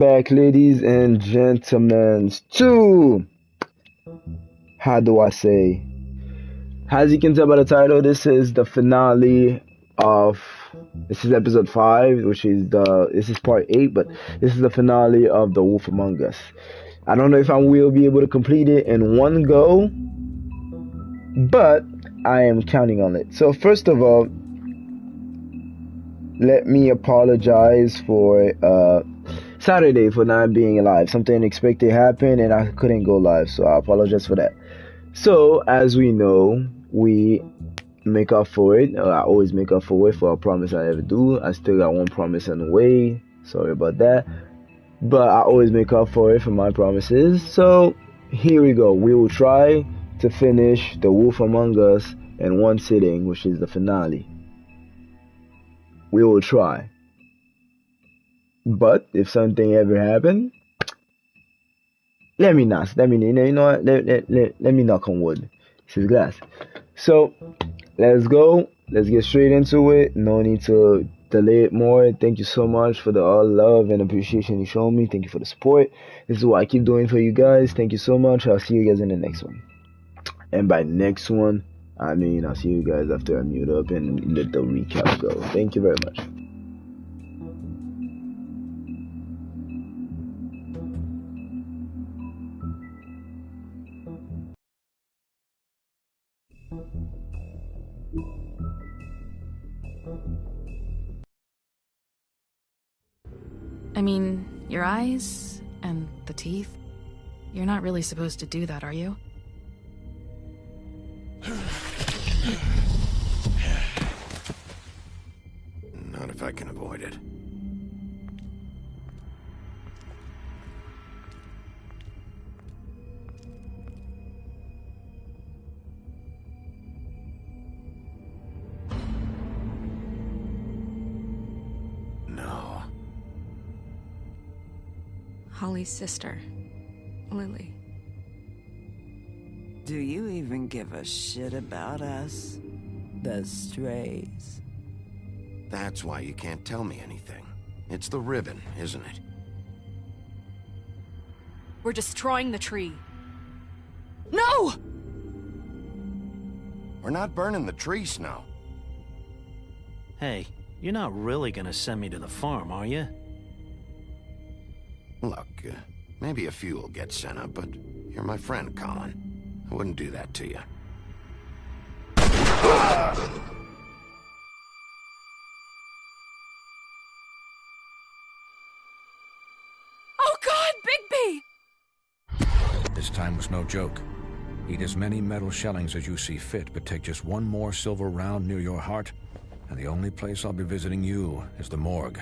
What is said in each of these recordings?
Back, ladies and gentlemen, to how do I say? As you can tell by the title, this is the finale of this is episode 5, which is this is part 8, but this is the finale of The Wolf Among Us. I don't know if I will be able to complete it in one go, but I am counting on it. So first of all, let me apologize for Saturday for not being live. Something unexpected happened and I couldn't go live, so I apologize for that. So as we know, we make up for it. I always make up for it for a promise I ever do. I still got one promise on the way. Sorry about that. But I always make up for it for my promises. So here we go. We will try to finish The Wolf Among Us in one sitting, which is the finale. We will try. But if something ever happened, let me not. Let me, you know what? Let me knock on wood. This is glass. So let's go. Let's get straight into it. No need to delay it more. Thank you so much for the all love and appreciation you show me. Thank you for the support. This is what I keep doing for you guys. Thank you so much. I'll see you guys in the next one. And by next one, I mean I'll see you guys after I mute up and let the recap go. Thank you very much. I mean, your eyes and the teeth. You're not really supposed to do that, are you? Not if I can avoid it. No. Holly's sister, Lily. Do you even give a shit about us? The strays. That's why you can't tell me anything. It's the ribbon, isn't it? We're destroying the tree. No! We're not burning the tree, Snow. Hey, you're not really gonna send me to the farm, are you? Look, maybe a few will get sent up, but you're my friend, Colin. I wouldn't do that to you. Oh God, Bigby! This time was no joke. Eat as many metal shellings as you see fit, but take just one more silver round near your heart, and the only place I'll be visiting you is the morgue.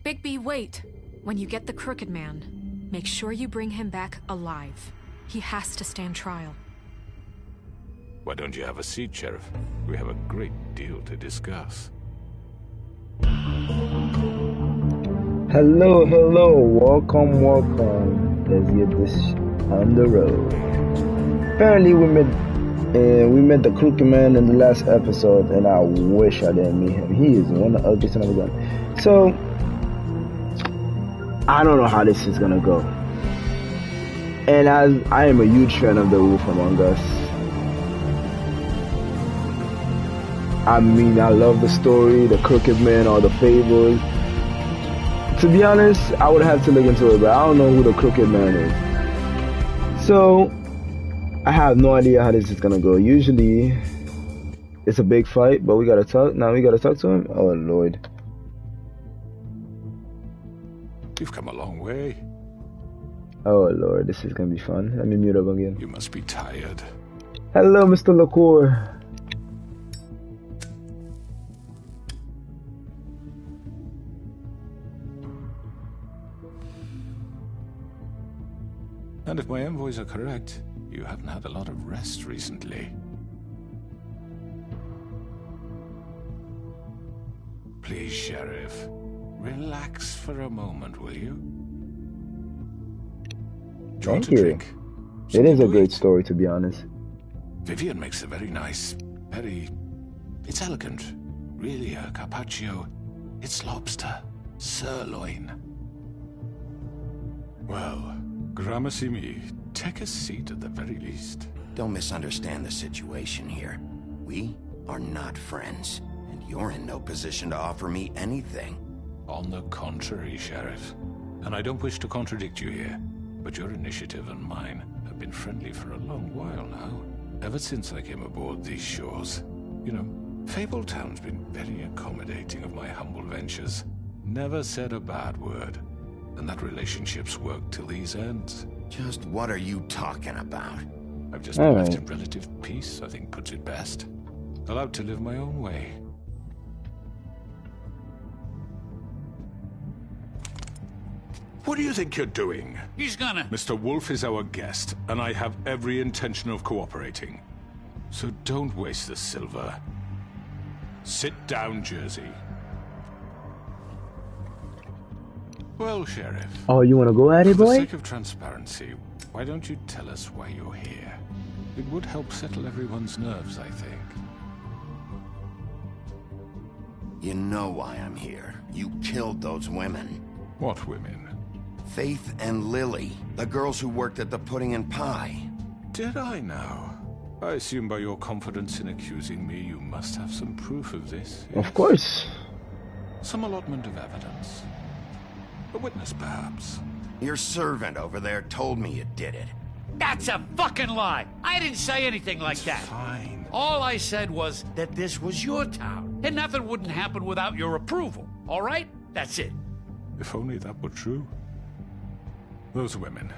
Bigby, wait. When you get the Crooked Man, make sure you bring him back alive. He has to stand trial. Why don't you have a seat, Sheriff? We have a great deal to discuss. Hello, welcome. Let's get this on the road. Apparently, we met the Crooked Man in the last episode, and I wish I didn't meet him. He is one of the ugliest I've ever done. So, I don't know how this is gonna go. And as I am a huge fan of The Wolf Among Us. I mean, I love the story, the Crooked Man, or the Fable. To be honest, I would have to look into it, but I don't know who the Crooked Man is. So, I have no idea how this is gonna go. Usually, it's a big fight, but we gotta talk. Now we gotta talk to him? Oh, Lord. You've come a long way. Oh, Lord, this is gonna be fun. Let me mute up again. You must be tired. Hello, Mr. LaCour. And if my envoys are correct, you haven't had a lot of rest recently. Please, Sheriff, relax for a moment, will you? Thank you. It is a great story, to be honest. Vivian makes a very nice, it's elegant. Really, a carpaccio. It's lobster. Sirloin. Well, gramercy me. Take a seat at the very least. Don't misunderstand the situation here. We are not friends, and you're in no position to offer me anything. On the contrary, Sheriff. And I don't wish to contradict you here, but your initiative and mine have been friendly for a long while now. Ever since I came aboard these shores. You know, Fable Town's been very accommodating of my humble ventures. Never said a bad word. And that relationship's worked till these ends. Just what are you talking about? I've just been left in relative peace, I think puts it best. Allowed to live my own way. What do you think you're doing? He's gonna... Mr. Wolf is our guest, and I have every intention of cooperating. So don't waste the silver. Sit down, Jersey. Well, Sheriff. Oh, you want to go at it, For the boy? sake of transparency, why don't you tell us why you're here? It would help settle everyone's nerves, I think. You know why I'm here. You killed those women. What women? Faith and Lily, the girls who worked at the Pudding and Pie. Did I now? I assume by your confidence in accusing me, you must have some proof of this. Yes? Of course. Some allotment of evidence. A witness, perhaps. Your servant over there told me you did it. That's a fucking lie! I didn't say anything like that. Fine. All I said was that this was your town, and nothing wouldn't happen without your approval, all right? That's it. If only that were true. Those women.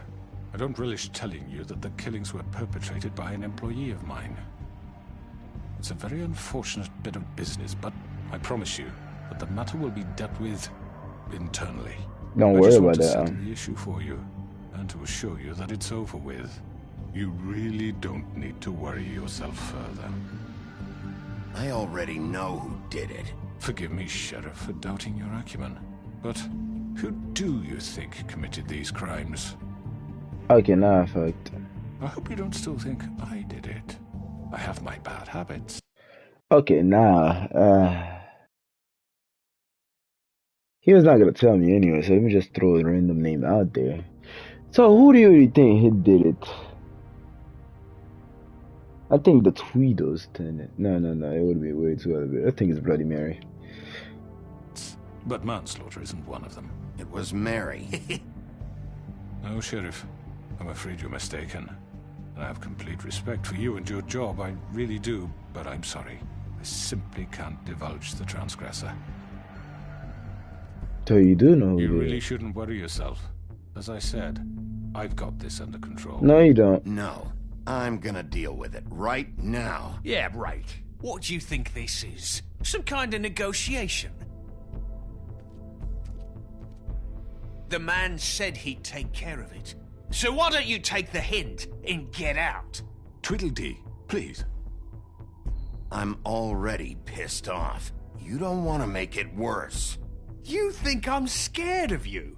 I don't relish telling you that the killings were perpetrated by an employee of mine. It's a very unfortunate bit of business, but I promise you that the matter will be dealt with internally. Don't I worry just want about to that. settle the issue for you, and to assure you that it's over with. You really don't need to worry yourself further. I already know who did it. Forgive me, Sheriff, for doubting your acumen, but who do you think committed these crimes? Okay, now I fucked. I hope you don't still think I did it. I have my bad habits. Okay, now, he was not gonna tell me anyway, so let me just throw a random name out there. So, who do you really think he did it? I think the Tweedles did it. No, it would be way too early. I think it's Bloody Mary. But manslaughter isn't one of them. It was Mary. No, Sheriff. I'm afraid you're mistaken. And I have complete respect for you and your job, I really do, but I'm sorry. I simply can't divulge the transgressor. So you do know who You did really it. shouldn't worry yourself. As I said, I've got this under control. No, you don't. No, I'm gonna deal with it right now. Yeah, right. What do you think this is? Some kind of negotiation? The man said he'd take care of it. So why don't you take the hint and get out? Tweedledee, please. I'm already pissed off. You don't want to make it worse. You think I'm scared of you?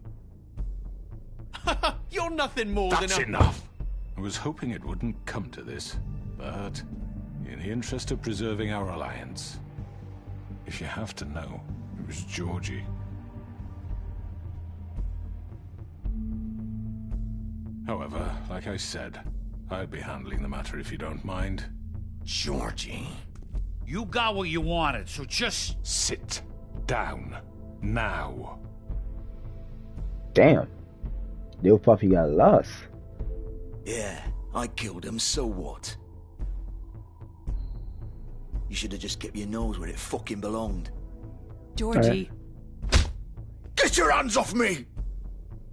You're nothing more That's than a... enough! I was hoping it wouldn't come to this, but in the interest of preserving our alliance, if you have to know, it was Georgie. However, like I said, I'll be handling the matter if you don't mind. Georgie. You got what you wanted, so just... Sit down. Now. Damn. Little puppy got lost. Yeah, I killed him, so what? You should have just kept your nose where it fucking belonged. Georgie. Get your hands off me!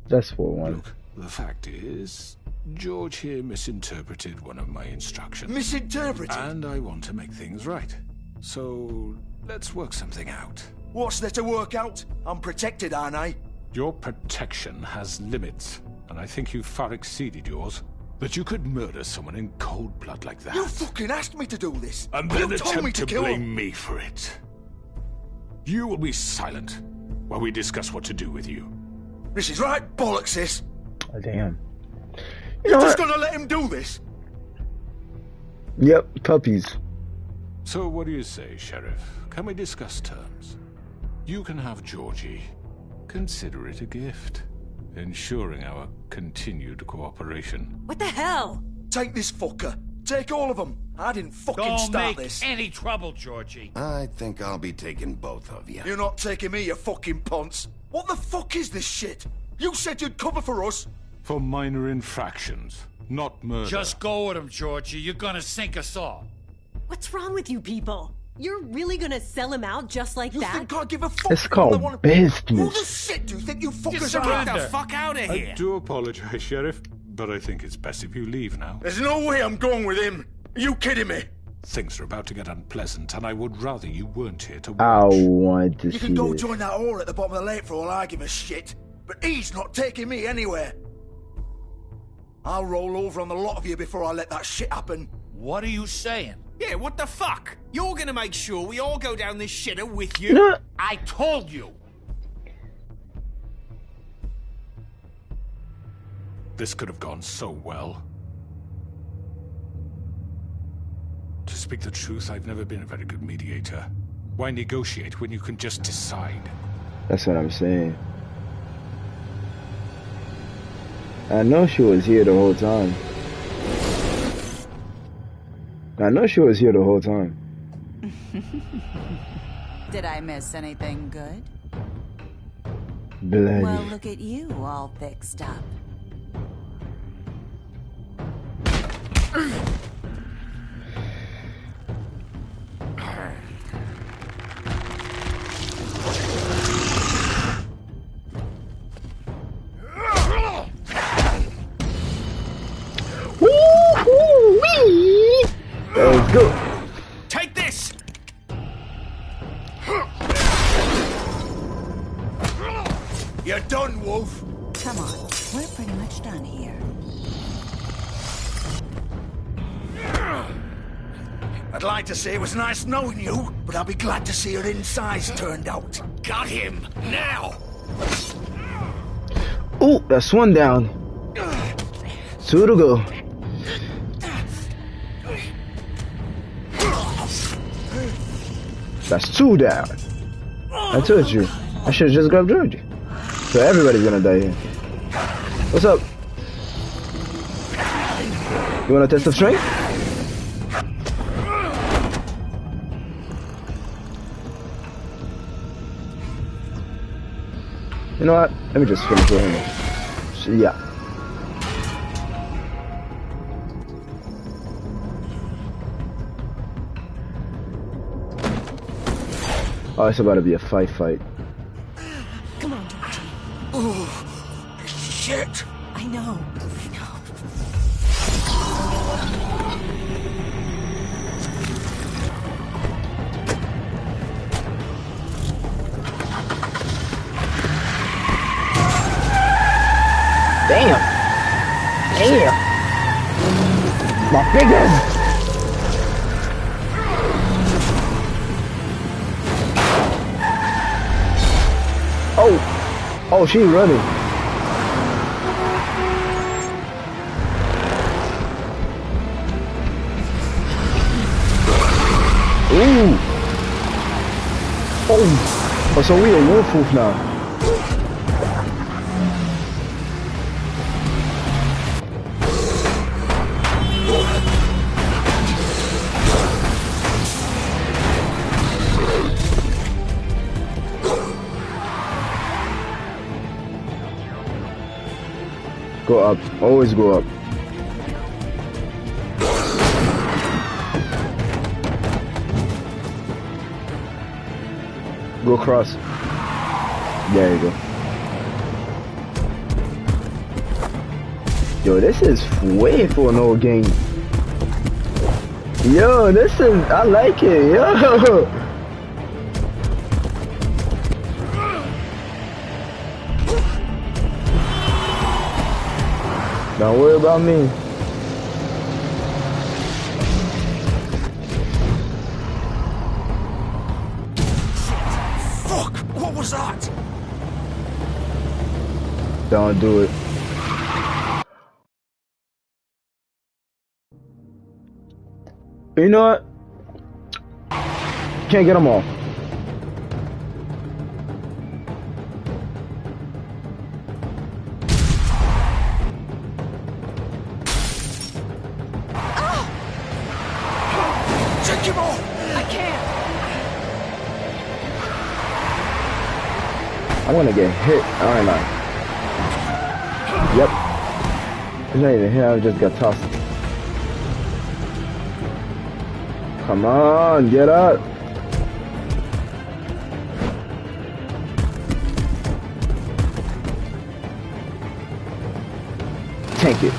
That's for one. Look, the fact is, George here misinterpreted one of my instructions. Misinterpreted? And I want to make things right. So, let's work something out. What's there to work out? I'm protected, aren't I? Your protection has limits, and I think you've far exceeded yours. That you could murder someone in cold blood like that. You fucking asked me to do this! And You then told me attempt to to kill blame him. me for it. You will be silent while we discuss what to do with you. This is right bollocks, sis. Oh, damn. You're just gonna let him do this? Yep, puppies. So what do you say, Sheriff? Can we discuss terms? You can have Georgie, Consider it a gift, ensuring our continued cooperation. What the hell? Take this fucker. Take all of them. I didn't fucking Don't start make this. any trouble, Georgie. I think I'll be taking both of you. You're not taking me, you fucking ponce. What the fuck is this shit? You said you'd cover for us. For minor infractions, not murder. Just go with him, Georgie. You're gonna sink us all. What's wrong with you people? You're really gonna sell him out just like You that? think I give a fuck? It's called Who the business. shit do you think you fuckers Just are? surrender. Get the fuck out of here! I do apologize, Sheriff, but I think it's best if you leave now. There's no way I'm going with him. Are you kidding me? Things are about to get unpleasant, and I would rather you weren't here to I watch. want to You see can go this. join that whore at the bottom of the lake for all I give a shit. But he's not taking me anywhere. I'll roll over on the lot of you before I let that shit happen. What are you saying? Yeah, what the fuck? You're gonna make sure we all go down this shitter with you? No. I told you. This could have gone so well. To speak the truth, I've never been a very good mediator. Why negotiate when you can just decide? That's what I'm saying. I know she was here the whole time. I know she was here the whole time. Did I miss anything good? Bloody. Well, look at you, all fixed up. Woo-hoo-wee! Let's go. Take this! You're done, Wolf. Come on, we're pretty much done here. I'd like to say it was nice knowing you, but I'll be glad to see your insides turned out. Got him! Now! Ooh, that's one down. Two to go. That's two down. I told you. I should have just grabbed Georgie. So everybody's gonna die here. What's up? You wanna test of strength? You know what? Let me just finish with him. Yeah. Oh, it's about to be a fight. Come on, Georgie. Oh, shit. I know. Damn! My fingers! Oh, she running. Ooh! Oh, so we a wolf now. Go up. Always go up. Go across. There you go. Yo, this is way for an old game. Yo, this is... I like it. Yo. Don't worry about me. Fuck! What was that? Don't do it. You know what? Can't get them all. want to get hit, aren't I? Yep. It's not even hit, I just got tossed. Come on, get up. Tank it.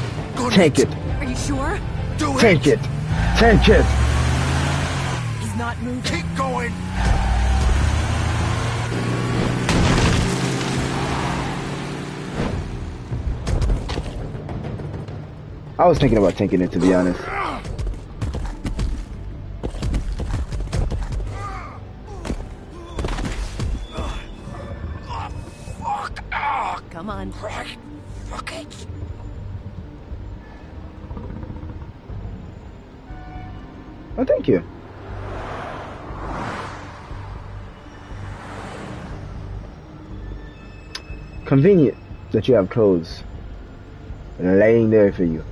Tank it. Are you sure? Do Tank it. Tank it. He's not moving. Keep going. I was thinking about tanking it, to be honest. Come on. Fuck it. Oh, thank you. Convenient that you have clothes laying there for you.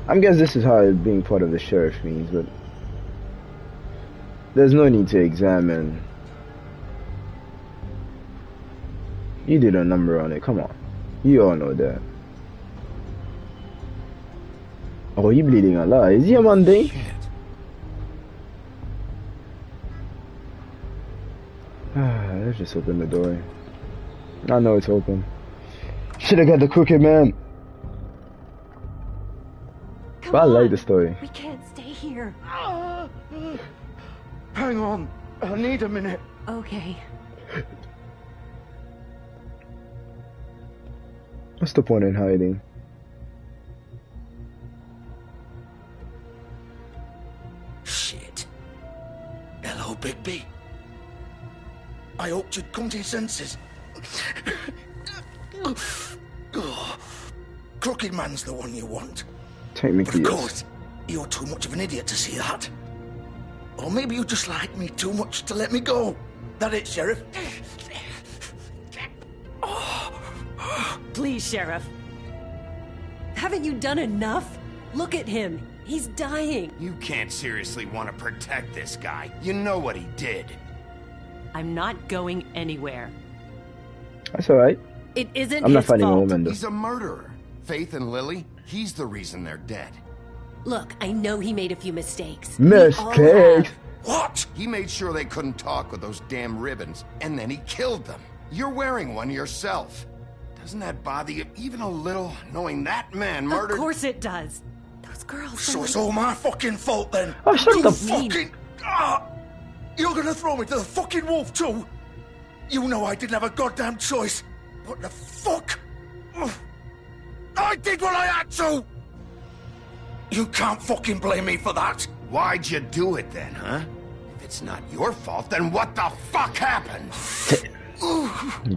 I guess this is how being part of the sheriff means, but there's no need to examine. You did a number on it, come on. You all know that. Oh, you bleeding a lot. Is he a Monday? Let's just open the door. I know it's open. Should have got the crooked man. Come But I like on. the story. We can't stay here. Hang on. I need a minute. Okay. What's the point in hiding? Shit. Hello, Bigby. I hoped you'd come to your senses. Crooked Man's the one you want. Technically, Of yes. course, you're too much of an idiot to see that. Or maybe you just like me too much to let me go. That it, Sheriff? Please, Sheriff. Haven't you done enough? Look at him. He's dying. You can't seriously want to protect this guy. You know what he did. I'm not going anywhere. That's alright. It isn't I'm not his fighting a fault. woman though. He's a murderer. Faith and Lily, he's the reason they're dead. Look, I know he made a few mistakes. We all Mistakes. have. What? He made sure they couldn't talk with those damn ribbons, and then he killed them. You're wearing one yourself. Doesn't that bother you even a little, knowing that man murdered... Of course it does. Those girls... So it's all my fucking fault then? Oh, shut You the fucking... You're gonna throw me to the fucking wolf too? You know I didn't have a goddamn choice. What the fuck? I did what I had to! You can't fucking blame me for that. Why'd you do it then, huh? If it's not your fault, then what the fuck happened?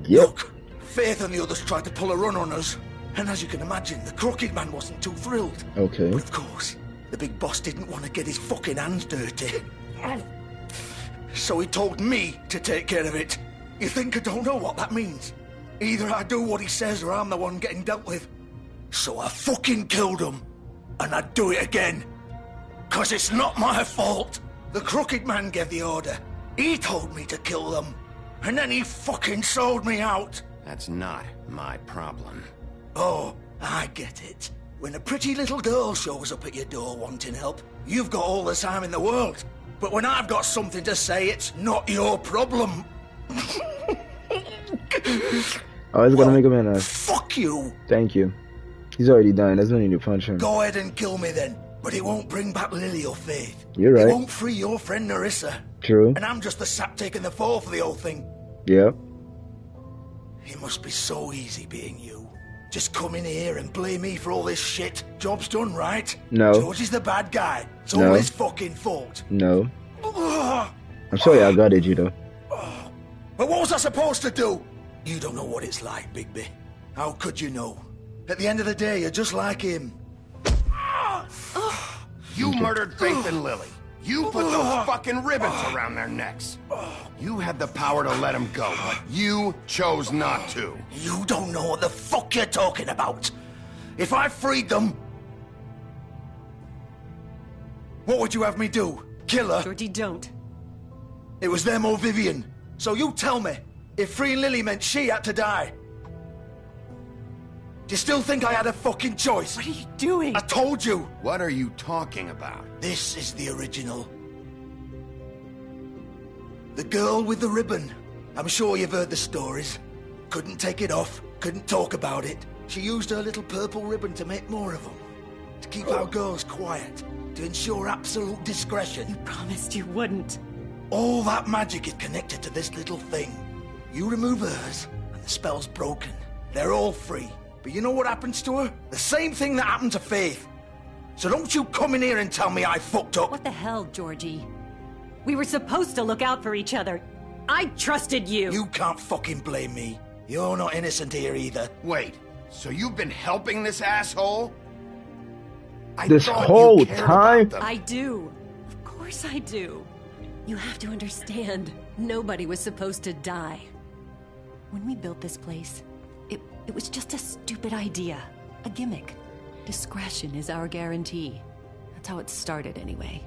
Yep. Look, Faith and the others tried to pull a run on us. And as you can imagine, the Crooked Man wasn't too thrilled. Okay. But of course, the big boss didn't want to get his fucking hands dirty. So he told me to take care of it. You think I don't know what that means? Either I do what he says or I'm the one getting dealt with. So I fucking killed him. And I'd do it again. 'Cause it's not my fault. The Crooked Man gave the order. He told me to kill them. And then he fucking sold me out. That's not my problem. Oh, I get it. When a pretty little girl shows up at your door wanting help, you've got all the time in the world. But when I've got something to say, it's not your problem. Oh, it's gonna make him in. Fuck you. Thank you. He's already done. There's no need to punch him. Go ahead and kill me then. But it won't bring back Lily or Faith. You're right. It won't free your friend Narissa. True. And I'm just the sap taking the fall for the whole thing. Yep. It must be so easy being you. Just come in here and blame me for all this shit. Job's done, right? No. George is the bad guy. It's No. all his fucking fault. No. I'm sorry I gutted you though. But what was I supposed to do? You don't know what it's like, Bigby. How could you know? At the end of the day, you're just like him. You murdered Faith and Lily. You put those fucking ribbons around their necks. You had the power to let them go, but you chose not to. You don't know what the fuck you're talking about. If I freed them... What would you have me do? Kill her? Georgie, don't. It was them or Vivian. So you tell me, if freeing Lily meant she had to die. Do you still think I had a fucking choice? What are you doing? I told you! What are you talking about? This is the original. The girl with the ribbon. I'm sure you've heard the stories. Couldn't take it off, couldn't talk about it. She used her little purple ribbon to make more of them. To keep our girls quiet. To ensure absolute discretion. You promised you wouldn't. All that magic is connected to this little thing. You remove hers, and the spell's broken. They're all free. But you know what happens to her? The same thing that happened to Faith. So don't you come in here and tell me I fucked up. What the hell, Georgie? We were supposed to look out for each other. I trusted you. You can't fucking blame me. You're not innocent here either. Wait, so you've been helping this asshole? This whole time? I do. Of course I do. You have to understand, nobody was supposed to die. When we built this place, it was just a stupid idea. A gimmick. Discretion is our guarantee. That's how it started anyway.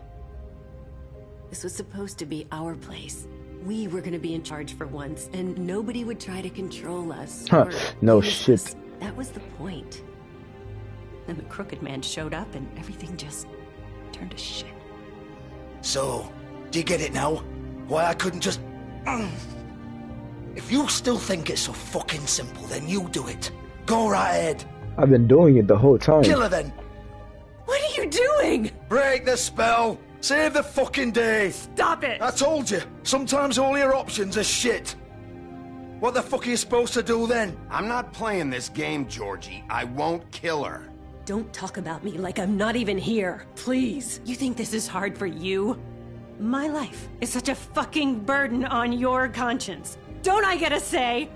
This was supposed to be our place. We were gonna be in charge for once, and nobody would try to control us. Huh, or no use shit. us. That was the point. Then the crooked man showed up and everything just turned to shit. So, do you get it now? Why I couldn't just... If you still think it's so fucking simple, then you do it. Go right ahead. I've been doing it the whole time. Kill her then. What are you doing? Break the spell. Save the fucking day. Stop it. I told you. Sometimes all your options are shit. What the fuck are you supposed to do then? I'm not playing this game, Georgie. I won't kill her. Don't talk about me like I'm not even here. Please. You think this is hard for you? My life is such a fucking burden on your conscience. Don't I get a say?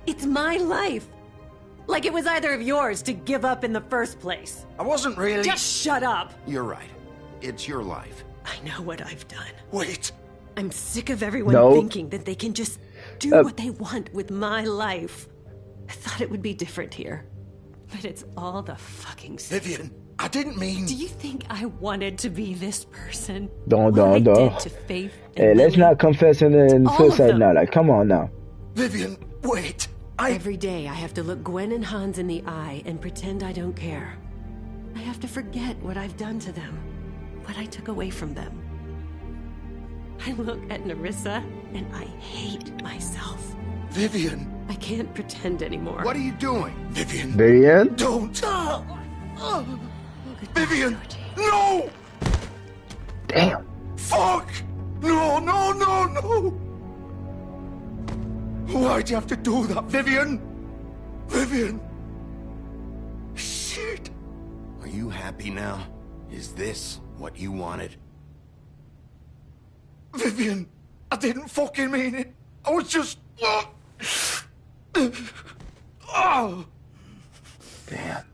It's my life. Like it was either of yours to give up in the first place. I wasn't really... Just shut up. You're right. It's your life. I know what I've done. Wait. I'm sick of everyone thinking that they can just do what they want with my life. I thought it would be different here. But it's all the fucking same. Vivian, I didn't mean... Do you think I wanted to be this person? Don't. Did to Faith and Hey, let's Lily? not confess in All of suicide them. now. Like, come on now. Vivian, wait. Every day I have to look Gwen and Hans in the eye and pretend I don't care. I have to forget what I've done to them. What I took away from them. I look at Nerissa and I hate myself. Vivian. I can't pretend anymore. What are you doing? Vivian. Vivian? Don't. Vivian. No. Damn. Fuck. No. Why'd you have to do that, Vivian? Vivian. Shit. Are you happy now? Is this what you wanted? Vivian, I didn't fucking mean it. I was just... Oh. Damn.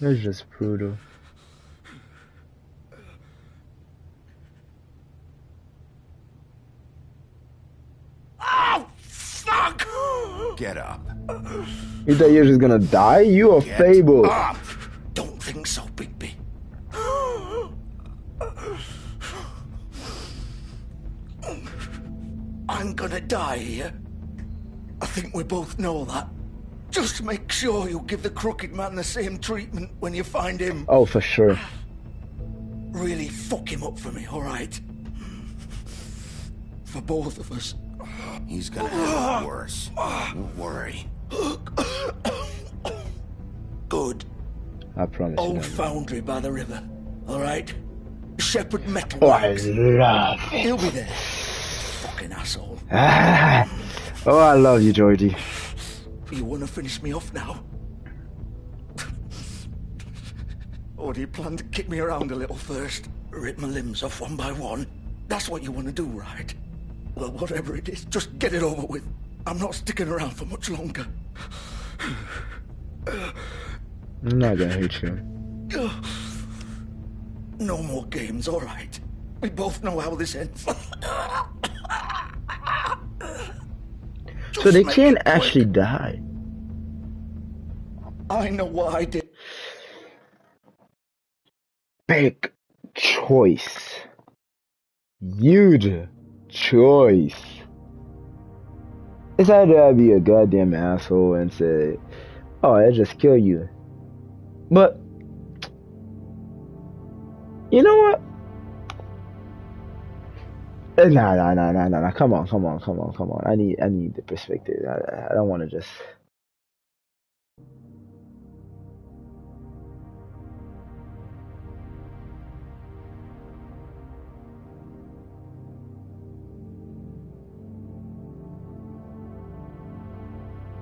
That's just brutal. Oh, fuck! Get up. You thought you were just gonna die? You a Fable. Up. Don't think so, Bigby. I'm gonna die here. I think we both know that. Just make sure you give the crooked man the same treatment when you find him. Oh, for sure. Really fuck him up for me, alright? For both of us. He's gonna have it worse. Don't worry. Good. I promise you. Old foundry by the river, alright? Shepherd Metal. Oh, I love it. He'll be there. Fucking asshole. Oh, I love you, Georgie. You wanna finish me off now? Or do you plan to kick me around a little first? Rip my limbs off one by one? That's what you wanna do, right? Well, whatever it is, just get it over with. I'm not sticking around for much longer. I'm not gonna hate you. No more games, alright? We both know how this ends. So they can't actually die. I know what I did. Big choice. Huge choice. It's either I be a goddamn asshole and say, oh, I just kill you. But, you know what? Nah. Come on. I need the perspective. I don't want to just.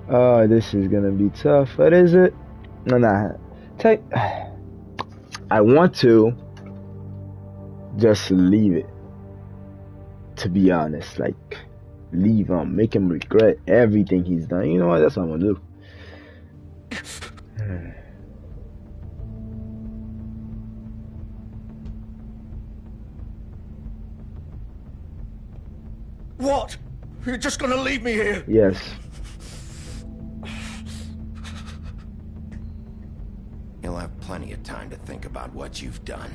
Oh, this is gonna be tough. What is it? Nah. I want to just leave it. To be honest, like, leave him, make him regret everything he's done. You know what? That's what I'm gonna do. What? You're just gonna leave me here? Yes. You'll have plenty of time to think about what you've done.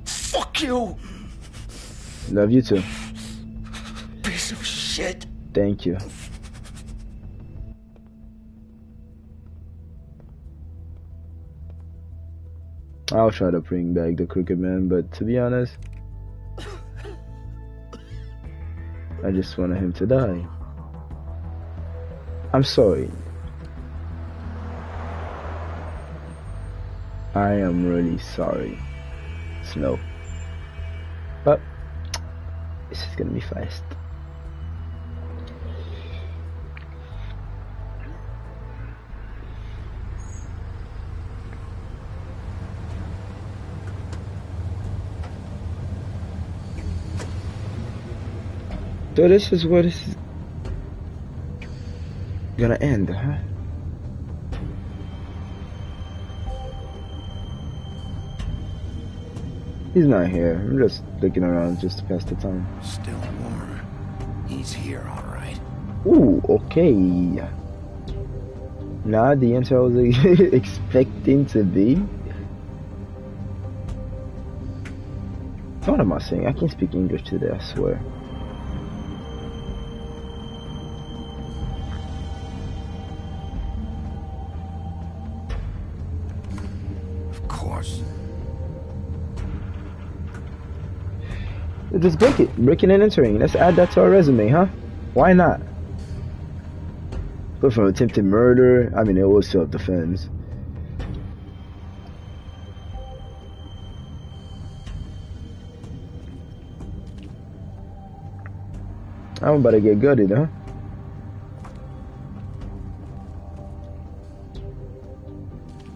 Fuck you! Love you too. Piece of shit. Thank you. I'll try to bring back the Crooked Man, but to be honest, I just wanted him to die. I'm sorry. I am really sorry, Snow. But this is gonna be fast. So this is where this is gonna end, huh? He's not here. I'm just looking around just to pass the time. Still warm. He's here, all right. Ooh, okay. Not the answer I was expecting to be. What am I saying? I can't speak English today, I swear. Of course. Just break it. Breaking and entering. Let's add that to our resume, huh? Why not? But from attempted murder, I mean, it was self-defense. I'm about to get gutted, huh?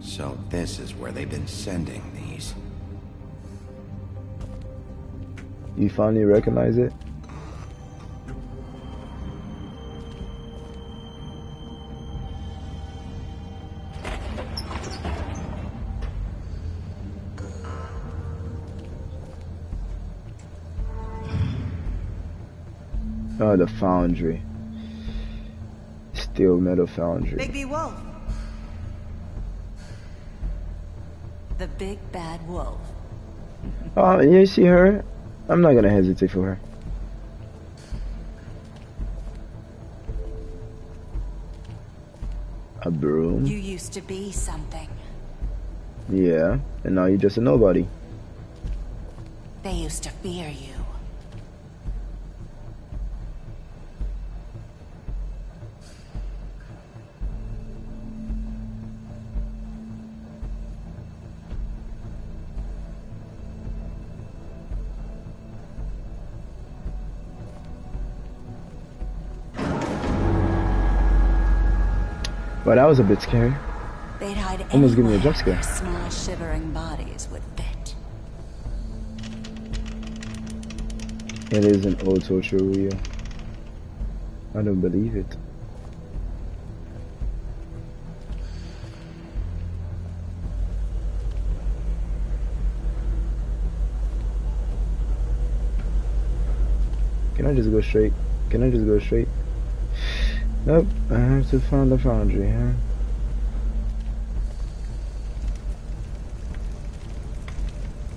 So this is where they've been sending these. You finally recognize it? Oh, the foundry. Steel metal foundry. Bigby Wolf. The big bad wolf. Oh, you see her? I'm not gonna hesitate for her. A broom? You used to be something. Yeah, and now you're just a nobody. They used to fear you. Well, that was a bit scary. They'd hide Almost giving me a jump scare. their small shivering bodies would fit. It is an old torture wheel. I don't believe it. Can I just go straight? Can I just go straight? Nope, I have to find the foundry, huh?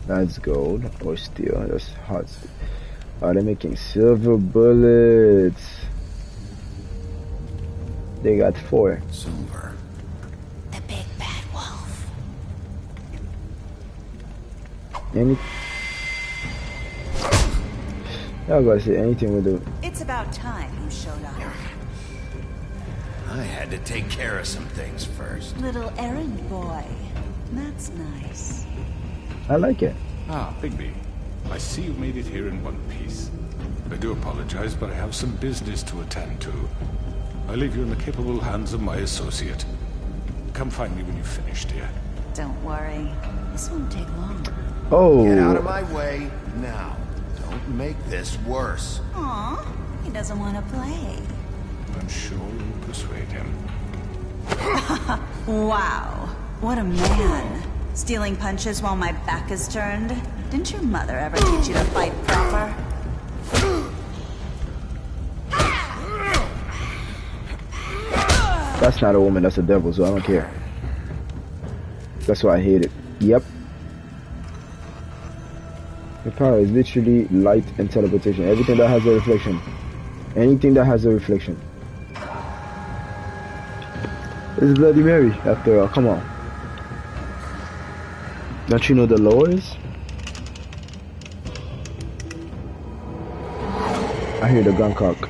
That's gold or steel. That's hot. Oh, they're making silver bullets. They got 4. Silver. The big bad wolf. Any? I was gonna say anything with the. It's about time you showed up. I had to take care of some things first. Little errand boy. That's nice. I like it. Ah, Bigby. I see you made it here in one piece. I do apologize, but I have some business to attend to. I leave you in the capable hands of my associate. Come find me when you've finished, dear. Don't worry. This won't take long. Oh. Get out of my way now. Don't make this worse. Aw, he doesn't want to play. I'm sure you'll persuade him. Wow, what a man. Stealing punches while my back is turned? Didn't your mother ever teach you to fight proper? That's not a woman, that's a devil, so I don't care. That's why I hate it. Yep. The power is literally light and teleportation. Everything that has a reflection. Anything that has a reflection. It's Bloody Mary, after all. Come on. Don't you know the lores? I hear the gun cock.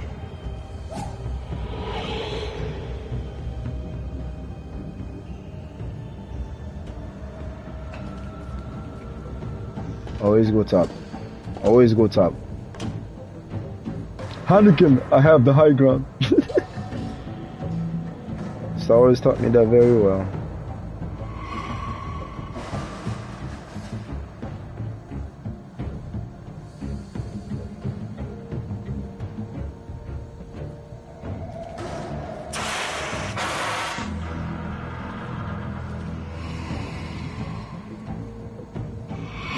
Always go top. Always go top. Hanukkah, I have the high ground. Star Wars taught me that very well.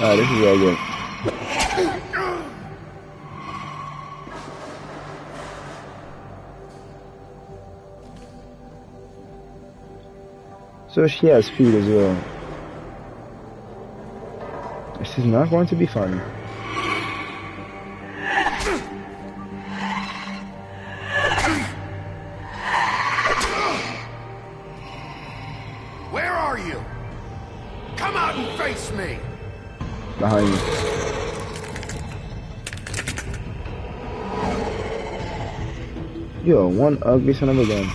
Alright, this is all good. So she has speed as well. This is not going to be fun. Where are you? Come out and face me! Behind you. Yo, one ugly son of a gun.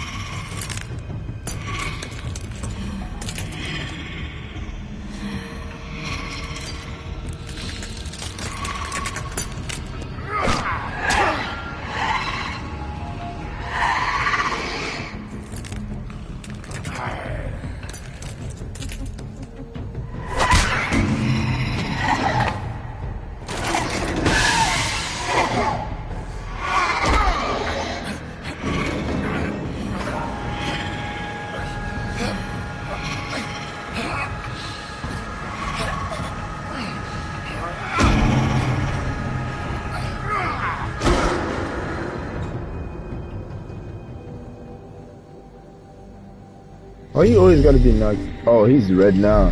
Oh, you always gotta be knocked. Oh, he's red now.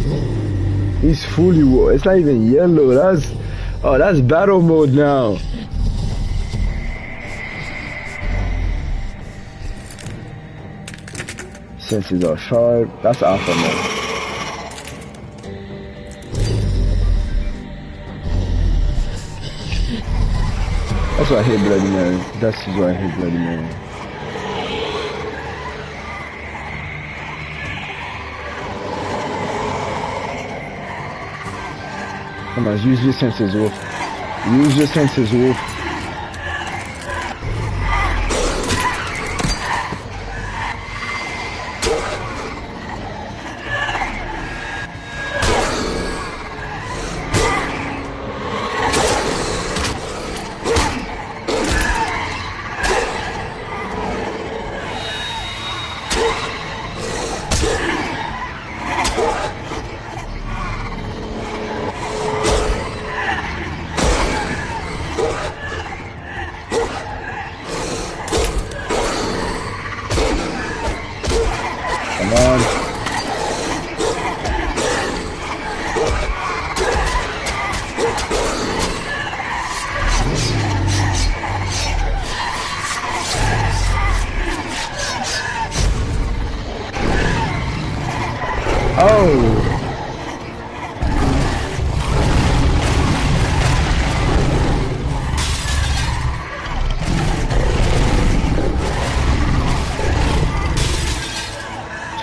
He's fully it's not even yellow. That's battle mode now. Senses are sharp. That's alpha mode. That's why I hate Bloody Mary. That's why I hate Bloody Mary. Come on, use your senses, Wolf. Use your senses, Wolf.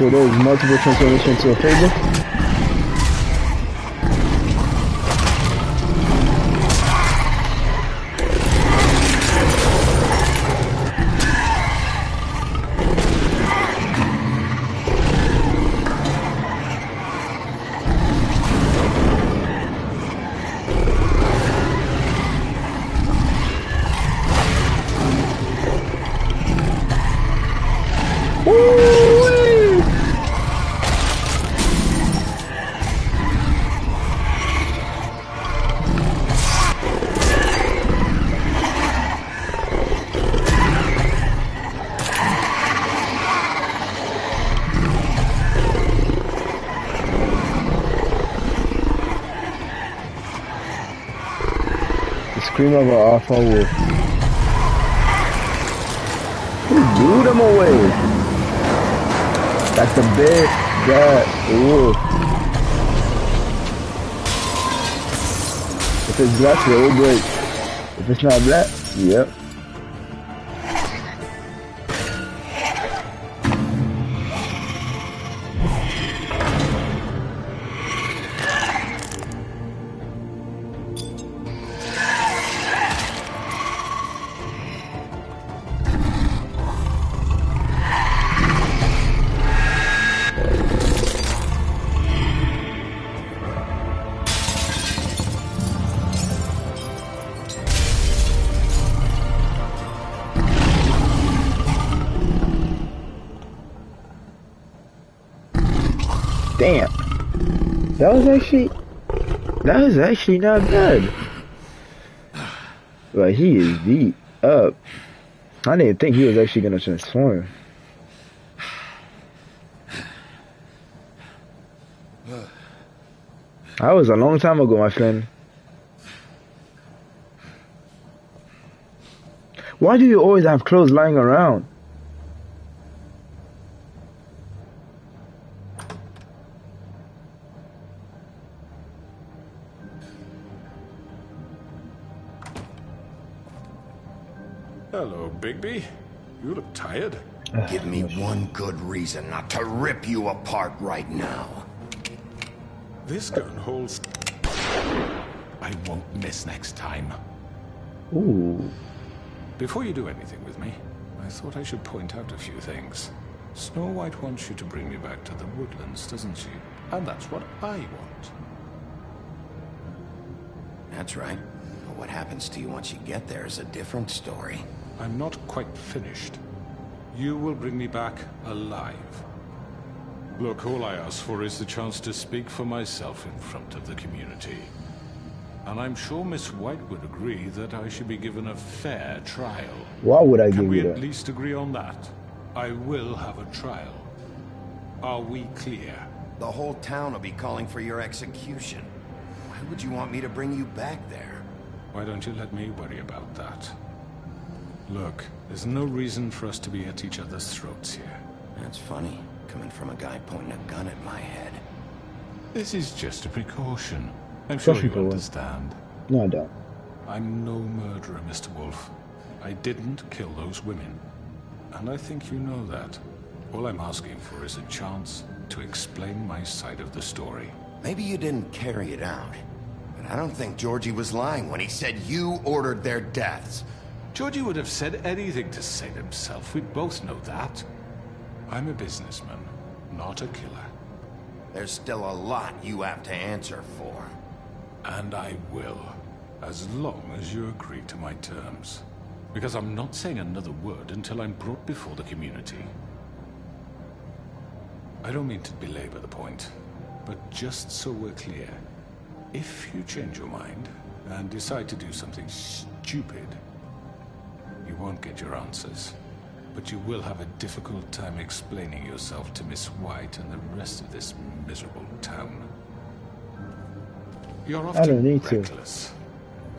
So there's multiple transformations to a Fable. Scream of an awful wolf. Who blew them away? That's the big bad wolf. If it's black, it will break. If it's not black, yep. Damn. That was actually not bad. But he is beat up. I didn't think he was actually gonna transform. That was a long time ago, my friend. Why do you always have clothes lying around? Hello, Bigby. You look tired. Give me one good reason not to rip you apart right now. This gun holds... I won't miss next time. Ooh. Before you do anything with me, I thought I should point out a few things. Snow White wants you to bring me back to the woodlands, doesn't she? And that's what I want. That's right. But what happens to you once you get there is a different story. I'm not quite finished. You will bring me back alive. Look, all I ask for is the chance to speak for myself in front of the community. And I'm sure Miss White would agree that I should be given a fair trial. Why would I Can give we you at that? least agree on that? I will have a trial. Are we clear? The whole town will be calling for your execution. Why would you want me to bring you back there? Why don't you let me worry about that? Look, there's no reason for us to be at each other's throats here. That's funny, coming from a guy pointing a gun at my head. This is just a precaution. I'm sure you understand. No, I don't. I'm no murderer, Mr. Wolf. I didn't kill those women. And I think you know that. All I'm asking for is a chance to explain my side of the story. Maybe you didn't carry it out. But I don't think Georgie was lying when he said you ordered their deaths. Georgie would have said anything to save himself. We both know that. I'm a businessman, not a killer. There's still a lot you have to answer for. And I will, as long as you agree to my terms. Because I'm not saying another word until I'm brought before the community. I don't mean to belabor the point, but just so we're clear, if you change your mind and decide to do something stupid, you won't get your answers. But you will have a difficult time explaining yourself to Miss White and the rest of this miserable town. You're often reckless,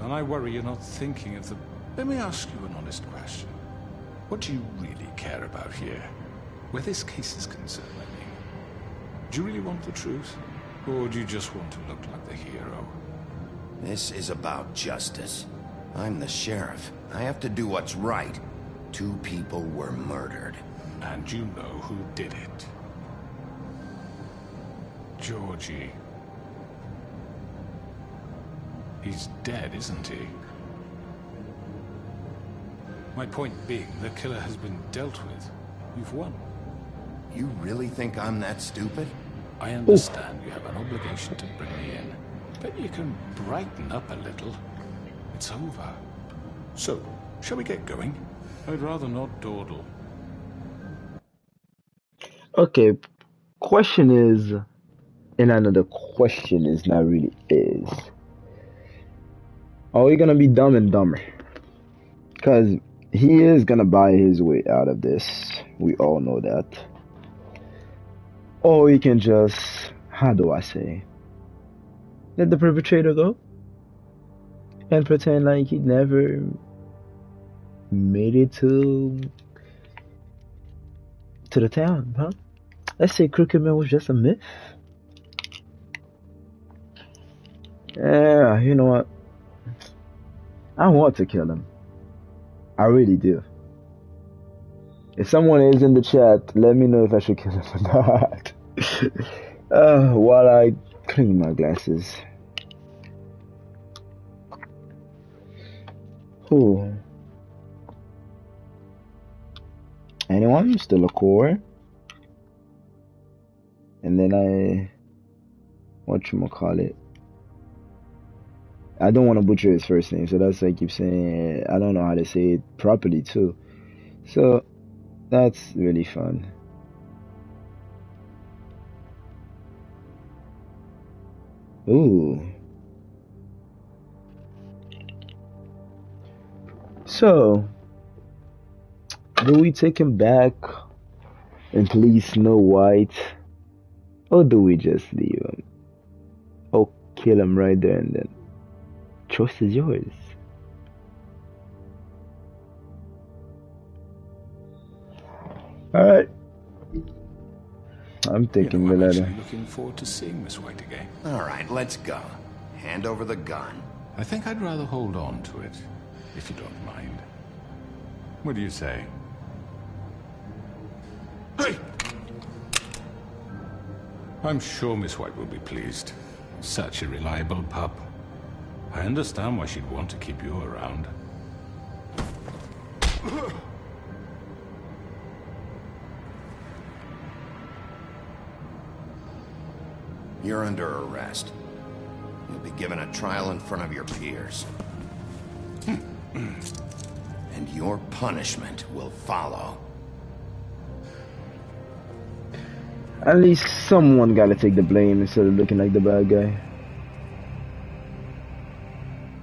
and I worry you're not thinking of the... Let me ask you an honest question. What do you really care about here? Where this case is concerned, I mean. Do you really want the truth? Or do you just want to look like the hero? This is about justice. I'm the sheriff. I have to do what's right. 2 people were murdered. And you know who did it. Georgie. He's dead, isn't he? My point being, the killer has been dealt with. You've won. You really think I'm that stupid? I understand you have an obligation to bring me in, but you can brighten up a little. It's over. So, shall we get going? I'd rather not dawdle. Okay, question is, and another question is not really is, are we gonna be dumb and dumber? Because he is gonna buy his way out of this. We all know that. Or we can just, how do I say, let the perpetrator go and pretend like he never made it to the town, huh? Let's say Crooked Man was just a myth. Yeah, you know what? I want to kill him. I really do. If someone is in the chat, let me know if I should kill him or not. While I clean my glasses. Who? Anyone? Still a core? And then whatchamacallit? I don't want to butcher his first name, so that's why I keep saying I don't know how to say it properly too. So that's really fun. Ooh. So, do we take him back and please Snow White? Or do we just leave him? Or kill him right there and then? Choice is yours. Alright. I'm taking the letter. I'm looking forward to seeing Miss White again. Alright, let's go. Hand over the gun. I think I'd rather hold on to it, if you don't mind. What do you say? Hey! I'm sure Miss White will be pleased. Such a reliable pup. I understand why she'd want to keep you around. You're under arrest. You'll be given a trial in front of your peers. And your punishment will follow. At least someone gotta take the blame instead of looking like the bad guy.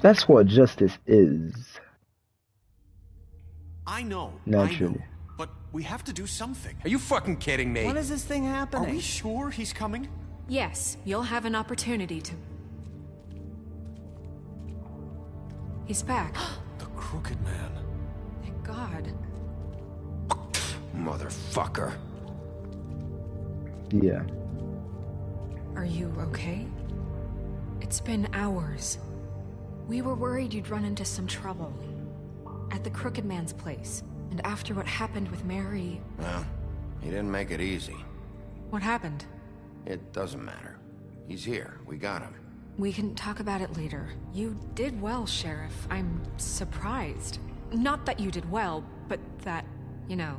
That's what justice is. I know. Naturally. But we have to do something. Are you fucking kidding me? When is this thing happening? Are we sure he's coming? Yes, you'll have an opportunity to... He's back. The Crooked Man. Thank God. Motherfucker. Yeah. Are you okay? It's been hours. We were worried you'd run into some trouble. At the Crooked Man's place. And after what happened with Mary... Well, he didn't make it easy. What happened? It doesn't matter. He's here. We got him. We can talk about it later. You did well, Sheriff. I'm surprised. Not that you did well, but that, you know...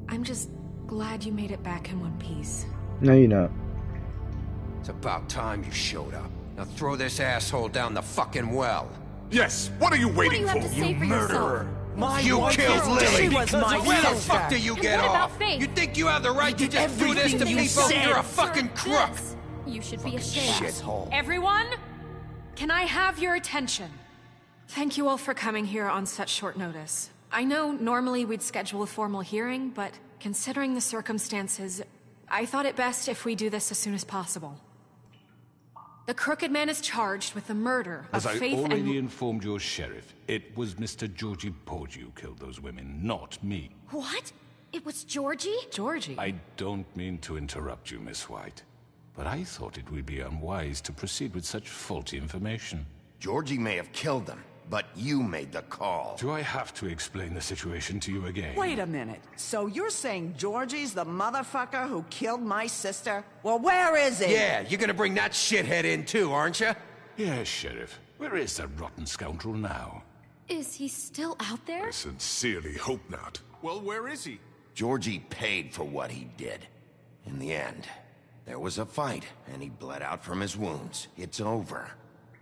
I'm just glad you made it back in one piece. No, you're not. It's about time you showed up. Now throw this asshole down the fucking well. Yes, what are you waiting What do you have to say for murderer. yourself? You killed Lily! Where the fuck do you And get what off? about Faith? You think you have the right to just do this to people? You're a fucking crook! You should be ashamed. Shithole. Everyone? Can I have your attention? Thank you all for coming here on such short notice. I know normally we'd schedule a formal hearing, but considering the circumstances, I thought it best if we do this as soon as possible. The Crooked Man is charged with the murder of As I Faith already and... informed your sheriff, it was Mr. Georgie Porgy who killed those women, not me. What? It was Georgie? Georgie? I don't mean to interrupt you, Miss White, but I thought it would be unwise to proceed with such faulty information. Georgie may have killed them, but you made the call. Do I have to explain the situation to you again? Wait a minute. So you're saying Georgie's the motherfucker who killed my sister? Well, where is he? Yeah, you're gonna bring that shithead in too, aren't you? Yes, Sheriff. Where is that rotten scoundrel now? Is he still out there? I sincerely hope not. Well, where is he? Georgie paid for what he did. In the end, there was a fight, and he bled out from his wounds. It's over.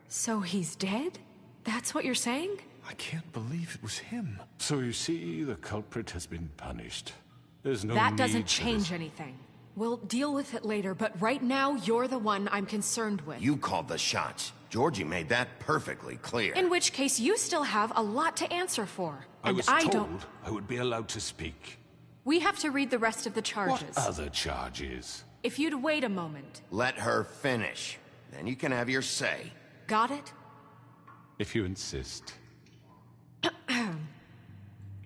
So he's dead? That's what you're saying? I can't believe it was him. So you see, the culprit has been punished. There's no That need doesn't for change this. anything. We'll deal with it later, but right now, you're the one I'm concerned with. You called the shots. Georgie made that perfectly clear. In which case, you still have a lot to answer for. I And was I told don't... I would be allowed to speak. We have to read the rest of the charges. What other charges? If you'd wait a moment. Let her finish. Then you can have your say. Got it? If you insist.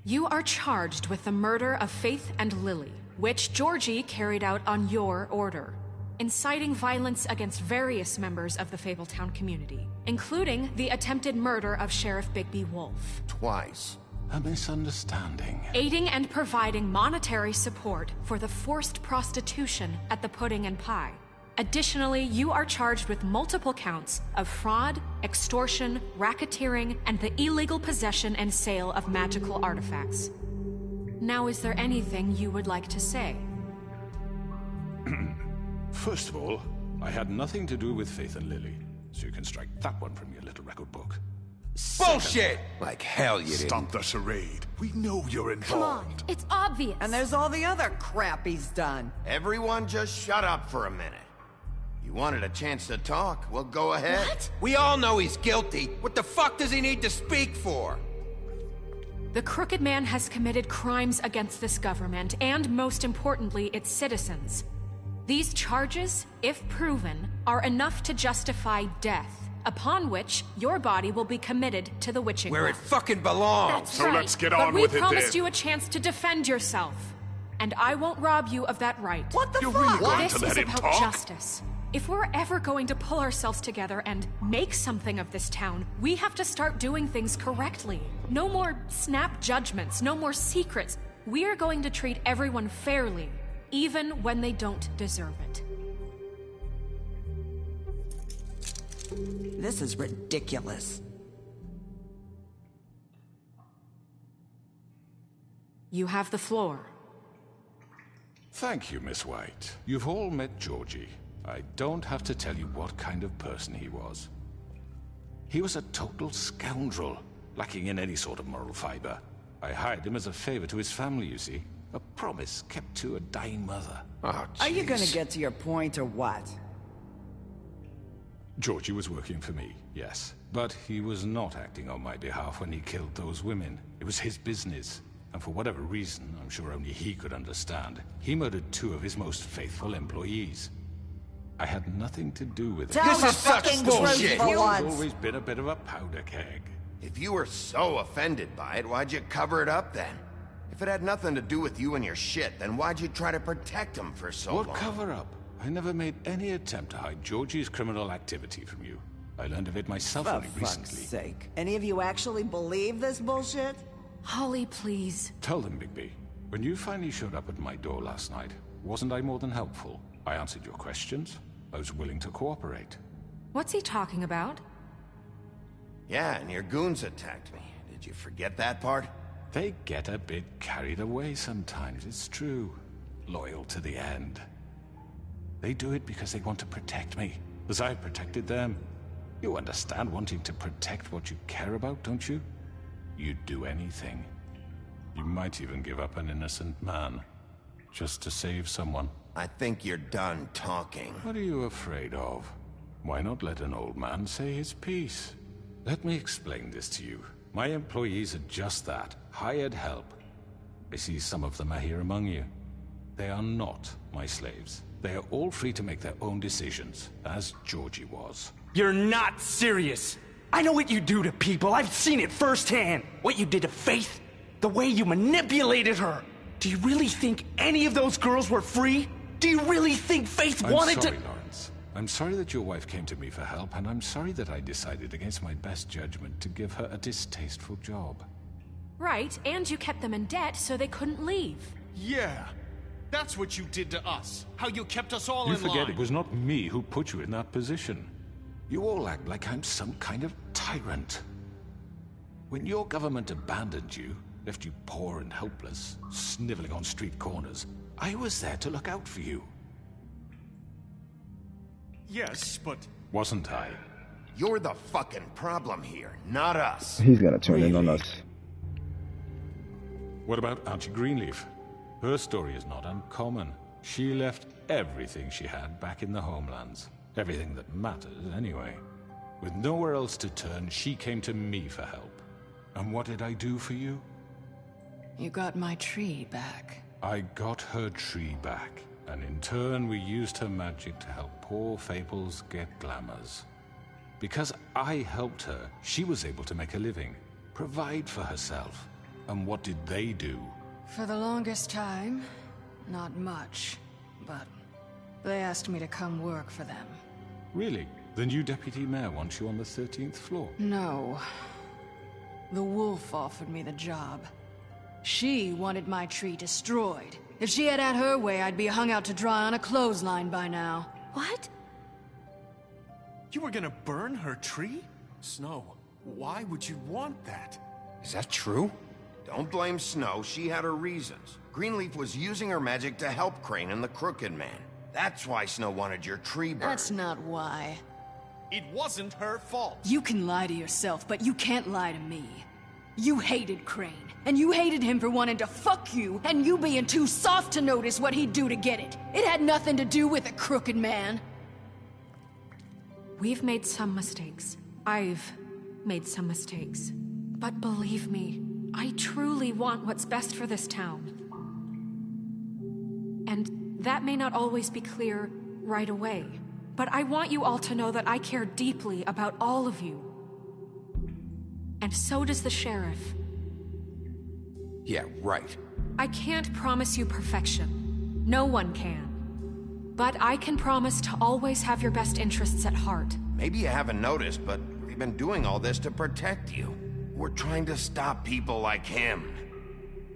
You are charged with the murder of Faith and Lily, which Georgie carried out on your order, inciting violence against various members of the Fabletown community, including the attempted murder of Sheriff Bigby Wolf. Twice. A misunderstanding. Aiding and providing monetary support for the forced prostitution at the Pudding and Pie. Additionally, you are charged with multiple counts of fraud, extortion, racketeering, and the illegal possession and sale of magical artifacts. Now, is there anything you would like to say? First of all, I had nothing to do with Faith and Lily, so you can strike that one from your little record book. Bullshit! Like hell you didn't. Stop the charade. We know you're involved. It's obvious. And there's all the other crap he's done. Everyone just shut up for a minute. You wanted a chance to talk? Well, go ahead. What? We all know he's guilty. What the fuck does he need to speak for? The Crooked Man has committed crimes against this government, and most importantly, its citizens. These charges, if proven, are enough to justify death, upon which your body will be committed to the witching Where well. it fucking belongs. That's So right. let's get but on we with it promised then. you a chance to defend yourself, and I won't rob you of that right. What the You're fuck? really going This to let is him about talk? justice. If we're ever going to pull ourselves together and make something of this town, we have to start doing things correctly. No more snap judgments, no more secrets. We are going to treat everyone fairly, even when they don't deserve it. This is ridiculous. You have the floor. Thank you, Miss White. You've all met Georgie. I don't have to tell you what kind of person he was. He was a total scoundrel, lacking in any sort of moral fiber. I hired him as a favor to his family, you see. A promise kept to a dying mother. Oh, Are you gonna jeez. get to your point or what? Georgie was working for me, yes. But he was not acting on my behalf when he killed those women. It was his business. And for whatever reason, I'm sure only he could understand, he murdered 2 of his most faithful employees. I had nothing to do with it. Tell This the is such fucking bullshit. truth for He's once. always been a bit of a powder keg. If you were so offended by it, why'd you cover it up then? If it had nothing to do with you and your shit, then why'd you try to protect him for so long? What cover up? I never made any attempt to hide Georgie's criminal activity from you. I learned of it myself For only fuck's recently. sake. Any of you actually believe this bullshit? Holly, please. Tell them, Bigby. When you finally showed up at my door last night, wasn't I more than helpful? I answered your questions. I was willing to cooperate. What's he talking about? Yeah, and your goons attacked me. Did you forget that part? They get a bit carried away sometimes, it's true. Loyal to the end. They do it because they want to protect me, as I protected them. You understand wanting to protect what you care about, don't you? You'd do anything. You might even give up an innocent man, just to save someone. I think you're done talking. What are you afraid of? Why not let an old man say his piece? Let me explain this to you. My employees are just that, hired help. I see some of them are here among you. They are not my slaves. They are all free to make their own decisions, as Georgie was. You're not serious. I know what you do to people. I've seen it firsthand. What you did to Faith, the way you manipulated her. Do you really think any of those girls were free? Do you really think Faith I'm wanted sorry, to... Lawrence. I'm sorry that your wife came to me for help, and I'm sorry that I decided against my best judgment to give her a distasteful job. Right, and you kept them in debt so they couldn't leave. Yeah, that's what you did to us. How you kept us all You in line. forget it was not me who put you in that position. You all act like I'm some kind of tyrant. When your government abandoned you, left you poor and helpless, sniveling on street corners, I was there to look out for you. Yes, but... Wasn't I? You're the fucking problem here, not us. He's gonna turn in on us. What about Auntie Greenleaf? Her story is not uncommon. She left everything she had back in the homelands. Everything that mattered, anyway. With nowhere else to turn, she came to me for help. And what did I do for you? You got my tree back. I got her tree back, and in turn we used her magic to help poor Fables get glamours. Because I helped her, she was able to make a living, provide for herself. And what did they do? For the longest time, not much, but they asked me to come work for them. Really? The new deputy mayor wants you on the 13th floor? No. The wolf offered me the job. She wanted my tree destroyed. If she had her way, I'd be hung out to dry on a clothesline by now. What? You were gonna burn her tree? Snow, why would you want that? Is that true? Don't blame Snow, she had her reasons. Greenleaf was using her magic to help Crane and the Crooked Man. That's why Snow wanted your tree burned. That's not why. It wasn't her fault. You can lie to yourself, but you can't lie to me. You hated Crane, and you hated him for wanting to fuck you, and you being too soft to notice what he'd do to get it. It had nothing to do with a Crooked Man. We've made some mistakes. I've made some mistakes. But believe me, I truly want what's best for this town. And that may not always be clear right away. But I want you all to know that I care deeply about all of you. And so does the sheriff. Yeah, right. I can't promise you perfection. No one can. But I can promise to always have your best interests at heart. Maybe you haven't noticed, but we've been doing all this to protect you. We're trying to stop people like him.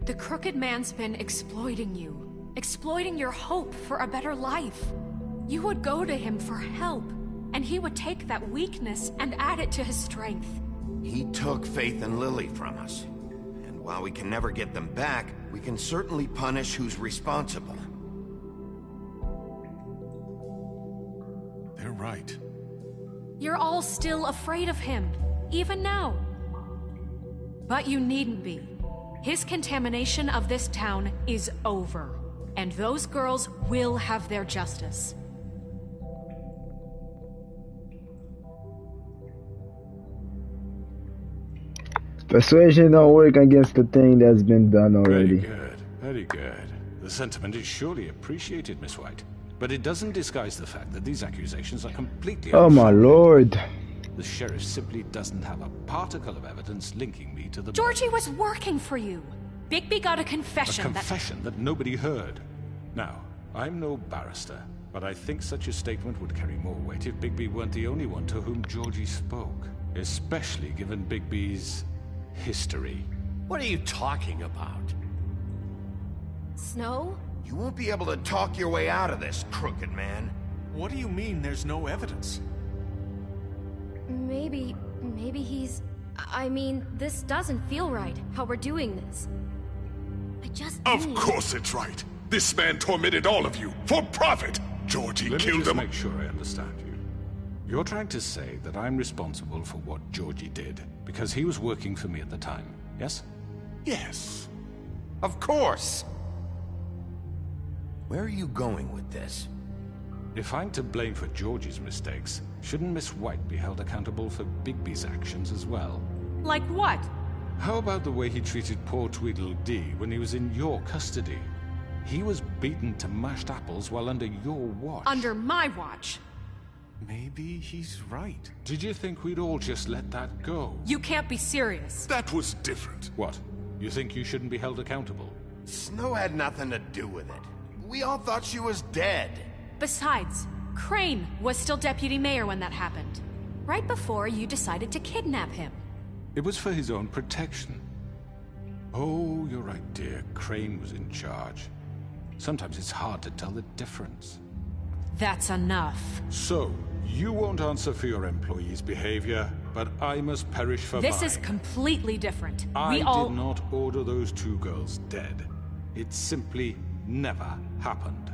The Crooked Man's been exploiting you. Exploiting your hope for a better life. You would go to him for help, and he would take that weakness and add it to his strength. He took Faith and Lily from us. And while we can never get them back, we can certainly punish who's responsible. They're right. You're all still afraid of him, even now. But you needn't be. His contamination of this town is over, and those girls will have their justice. Persuasion don't work against the thing that's been done already. Very good, very good. The sentiment is surely appreciated, Miss White. But it doesn't disguise the fact that these accusations are completely Oh my lord. The sheriff simply doesn't have a particle of evidence linking me to the... Georgie was working for you. Bigby got a confession. A confession that nobody heard. Now, I'm no barrister, but I think such a statement would carry more weight if Bigby weren't the only one to whom Georgie spoke. Especially given Bigby's history. What are you talking about? Snow? You won't be able to talk your way out of this, Crooked Man. What do you mean there's no evidence? Maybe he's... I mean, this doesn't feel right, how we're doing this. I just Of course it's right. This man tormented all of you, for profit! Georgie Let me killed just him. make sure I understand you. You're trying to say that I'm responsible for what Georgie did, because he was working for me at the time, yes? Yes. Of course! Where are you going with this? If I'm to blame for Georgie's mistakes, shouldn't Miss White be held accountable for Bigby's actions as well? Like what? How about the way he treated poor Tweedledee when he was in your custody? He was beaten to mashed apples while under your watch. Under my watch. Maybe he's right. Did you think we'd all just let that go? You can't be serious. That was different. What? You think you shouldn't be held accountable? Snow had nothing to do with it. We all thought she was dead. Besides, Crane was still deputy mayor when that happened. Right before you decided to kidnap him. It was for his own protection. Oh, you're right, dear. Crane was in charge. Sometimes it's hard to tell the difference. That's enough. So, you won't answer for your employees' behavior, but I must perish for This mine. is completely different. I We all... did not order those two girls dead. It simply never happened.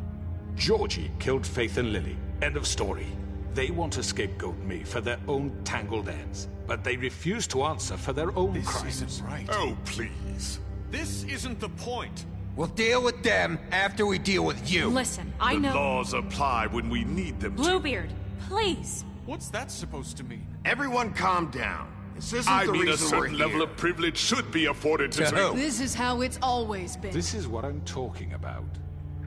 Georgie killed Faith and Lily. End of story. They want to scapegoat me for their own tangled ends, but they refuse to answer for their own crimes. This isn't right. Oh, please. This isn't the point. We'll deal with them after we deal with you. Listen, I know... The laws apply when we need them to. Bluebeard, please. What's that supposed to mean? Everyone calm down. This isn't I the mean, a reason we're certain level here. of privilege should be afforded to who? This is how it's always been. This is what I'm talking about.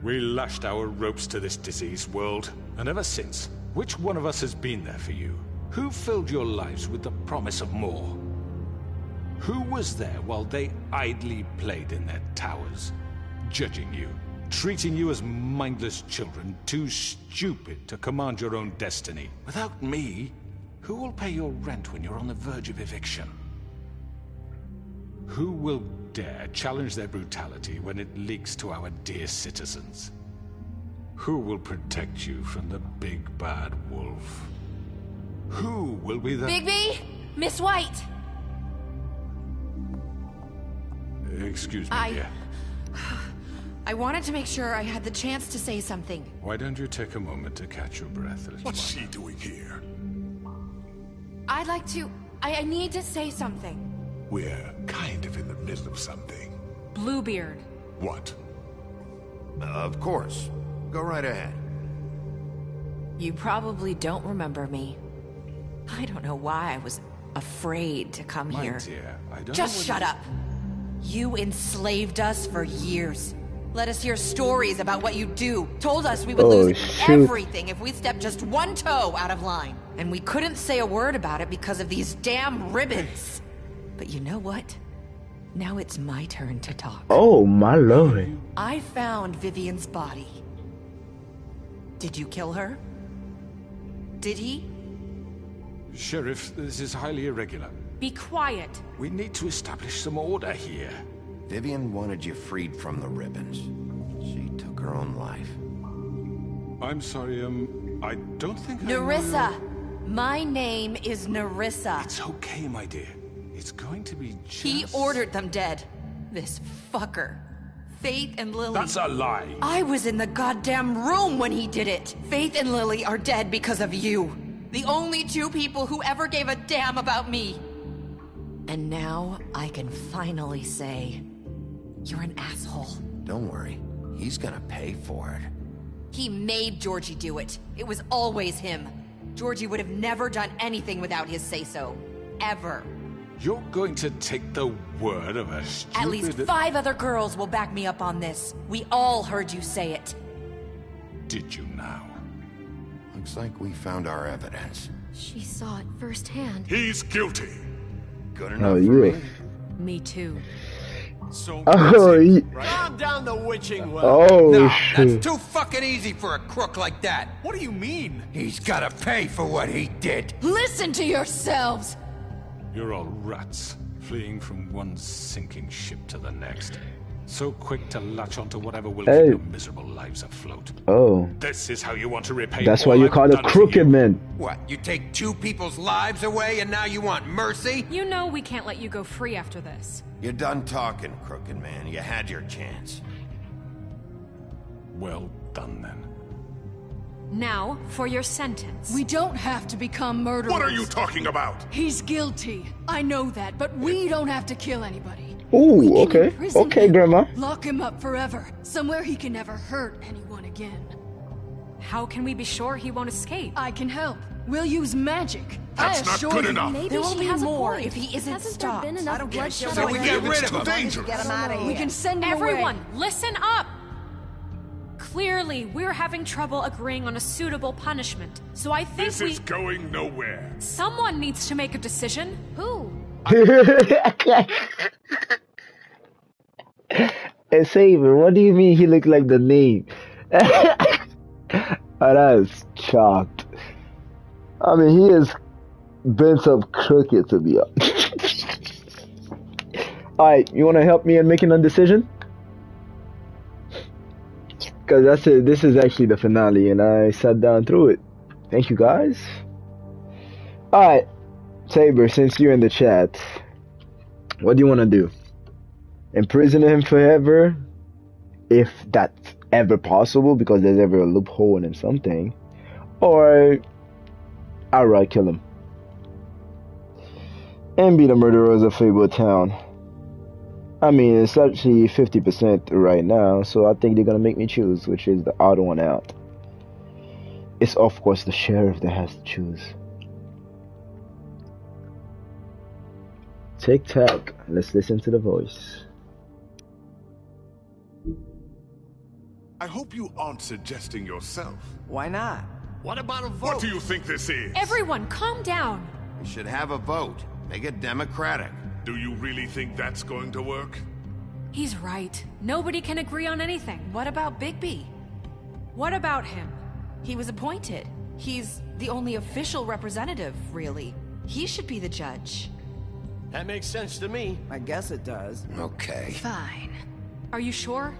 We lashed our ropes to this diseased world, and ever since, which one of us has been there for you? Who filled your lives with the promise of more? Who was there while they idly played in their towers, judging you, treating you as mindless children, too stupid to command your own destiny? Without me, who will pay your rent when you're on the verge of eviction? Who will dare challenge their brutality when it leaks to our dear citizens? Who will protect you from the big bad wolf? Who will be the... Bigby! Miss White! Excuse me, dear. I wanted to make sure I had the chance to say something. Why don't you take a moment to catch your breath a little What's she doing here? I'd like to... I need to say something. We're kind of in the middle of something. Bluebeard. What? Of course. Go right ahead. You probably don't remember me. I don't know why I was afraid to come My here. dear, I don't Just know shut up. You enslaved us for years. Let us hear stories about what you do. Told us we would lose everything if we stepped just one toe out of line. And we couldn't say a word about it because of these damn ribbons. But you know what? Now it's my turn to talk. Oh my lord. I found Vivian's body. Did you kill her? Did he? Sheriff, this is highly irregular. Be quiet. We need to establish some order here. Vivian wanted you freed from the ribbons. She took her own life. I'm sorry, I don't think Nerissa! My name is Nerissa. It's okay, my dear. It's going to be just... He ordered them dead. This fucker. Faith and Lily... That's a lie! I was in the goddamn room when he did it! Faith and Lily are dead because of you. The only two people who ever gave a damn about me. And now I can finally say... You're an asshole. Don't worry. He's gonna pay for it. He made Georgie do it. It was always him. Georgie would have never done anything without his say-so. Ever. You're going to take the word of a stupid... At least 5 other girls will back me up on this. We all heard you say it. Did you now? Looks like we found our evidence. She saw it firsthand. He's guilty. Good Oh, enough for you. me. Me too. So Oh, calm down the witching well. oh No, shoot. that's too fucking easy for a crook like that. What do you mean? He's gotta pay for what he did. Listen to yourselves! You're all rats, fleeing from one sinking ship to the next. So quick to latch onto whatever will Hey. keep your miserable lives afloat. Oh. This is how you want to repay That's all why you I've call it done for crooked you. man. What, you take 2 people's lives away and now you want mercy? You know we can't let you go free after this. You're done talking, crooked man. You had your chance. Well done, then. Now, for your sentence. We don't have to become murderers. What are you talking about? He's guilty. I know that, but we don't have to kill anybody. Ooh, okay. Imprison Okay, him. grandma. Lock him up forever. Somewhere he can never hurt anyone again. How can we be sure he won't escape? I can help. We'll use magic. That's I not assure good you. enough. Maybe There will she be has more a point. if he isn't Hasn't stopped. there been enough I don't get bloodshed it. So we already? get rid It's of too him. dangerous. Get him out of here. We can send him Everyone, away. listen up! Clearly, we're having trouble agreeing on a suitable punishment. So I think This is going nowhere. someone needs to make a decision. Who? Hey, Saber, what do you mean he looked like the name? Oh, that's shocked. I mean, he has been some crooked to be honest. Alright, you want to help me in making a decision? Because that's it. This is actually the finale, and I sat down through it. Thank you, guys. Alright, Saber, since you're in the chat, what do you want to do? Imprison him forever, if that's ever possible, because there's ever a loophole in something, or outright kill him and be the murderers of Fable Town. I mean, it's actually 50% right now, so I think they're gonna make me choose, which is the odd one out. It's of course the sheriff that has to choose. Tic tac, let's listen to the voice. I hope you aren't suggesting yourself. Why not? What about a vote? What do you think this is? Everyone, calm down. We should have a vote. Make it democratic. Do you really think that's going to work? He's right. Nobody can agree on anything. What about Bigby? What about him? He was appointed. He's the only official representative, really. He should be the judge. That makes sense to me. I guess it does. Okay. Fine. Are you sure?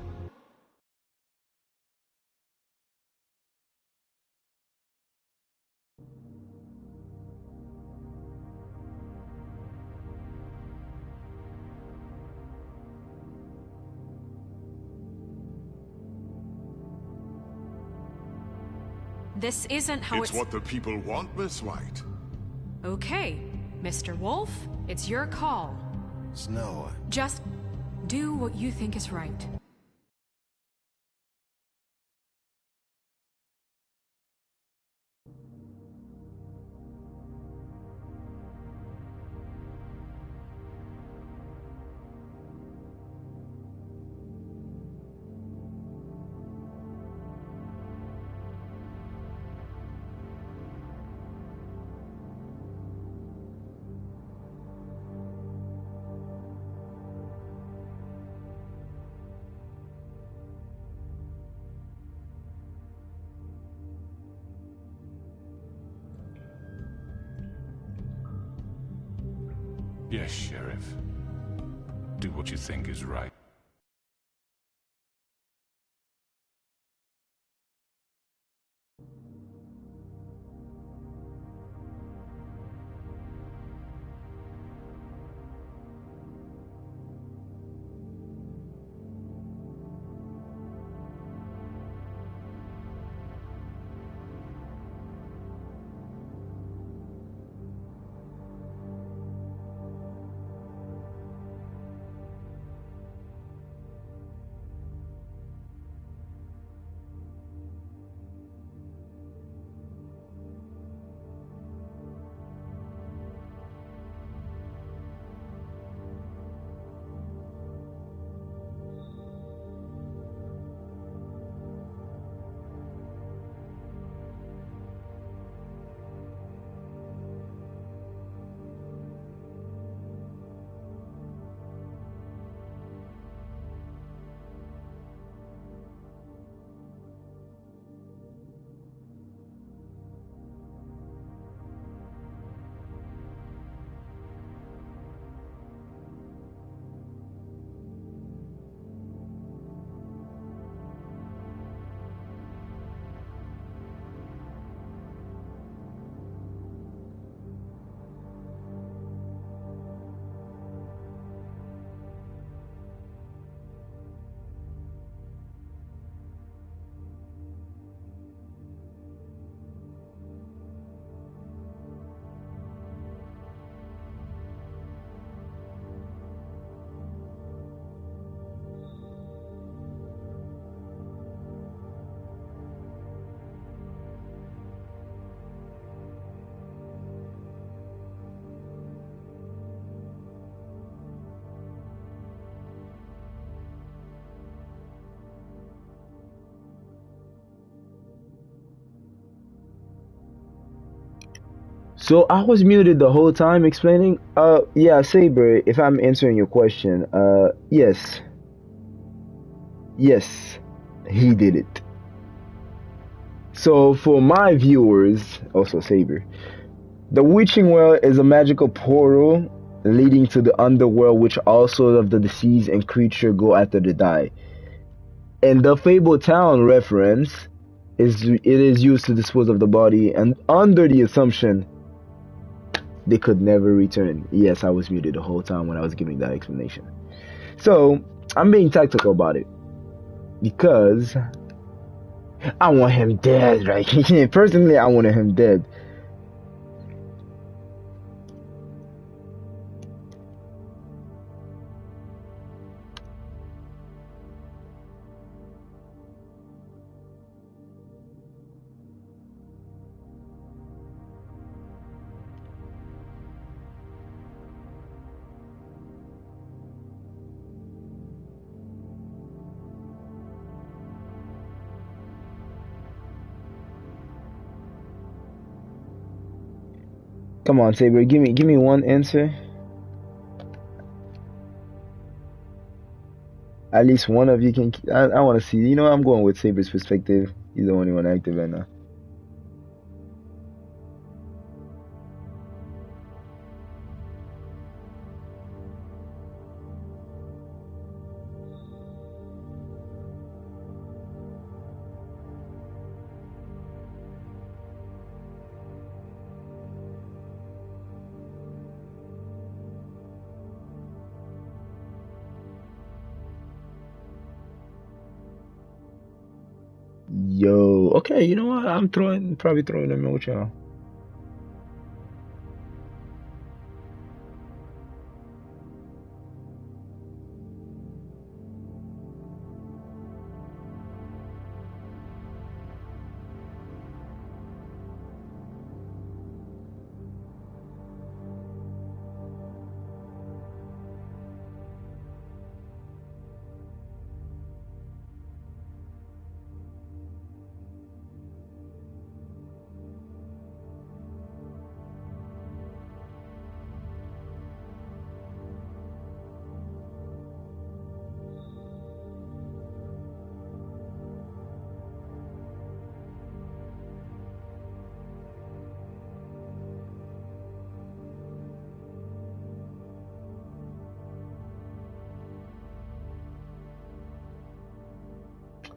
This isn't how it's what the people want, Miss White. Okay, Mr. Wolf, it's your call. Snow. Just do what you think is right. Yes, Sheriff. Do what you think is right. So I was muted the whole time explaining. Yeah, Saber, if I'm answering your question, yes. Yes, he did it. So for my viewers, also Saber, the witching well is a magical portal leading to the underworld, which all souls of the deceased and creature go after they die. And the Fable Town reference is used to dispose of the body, and under the assumption they could never return. Yes, I was muted the whole time when I was giving that explanation. So I'm being tactical about it because I want him dead, right? Personally, I wanted him dead. Come on, Saber, give me one answer. At least one of you can. I want to see. You know, I'm going with Saber's perspective. He's the only one active right now. Yo, okay, you know what? I'm probably throwing them with y'all.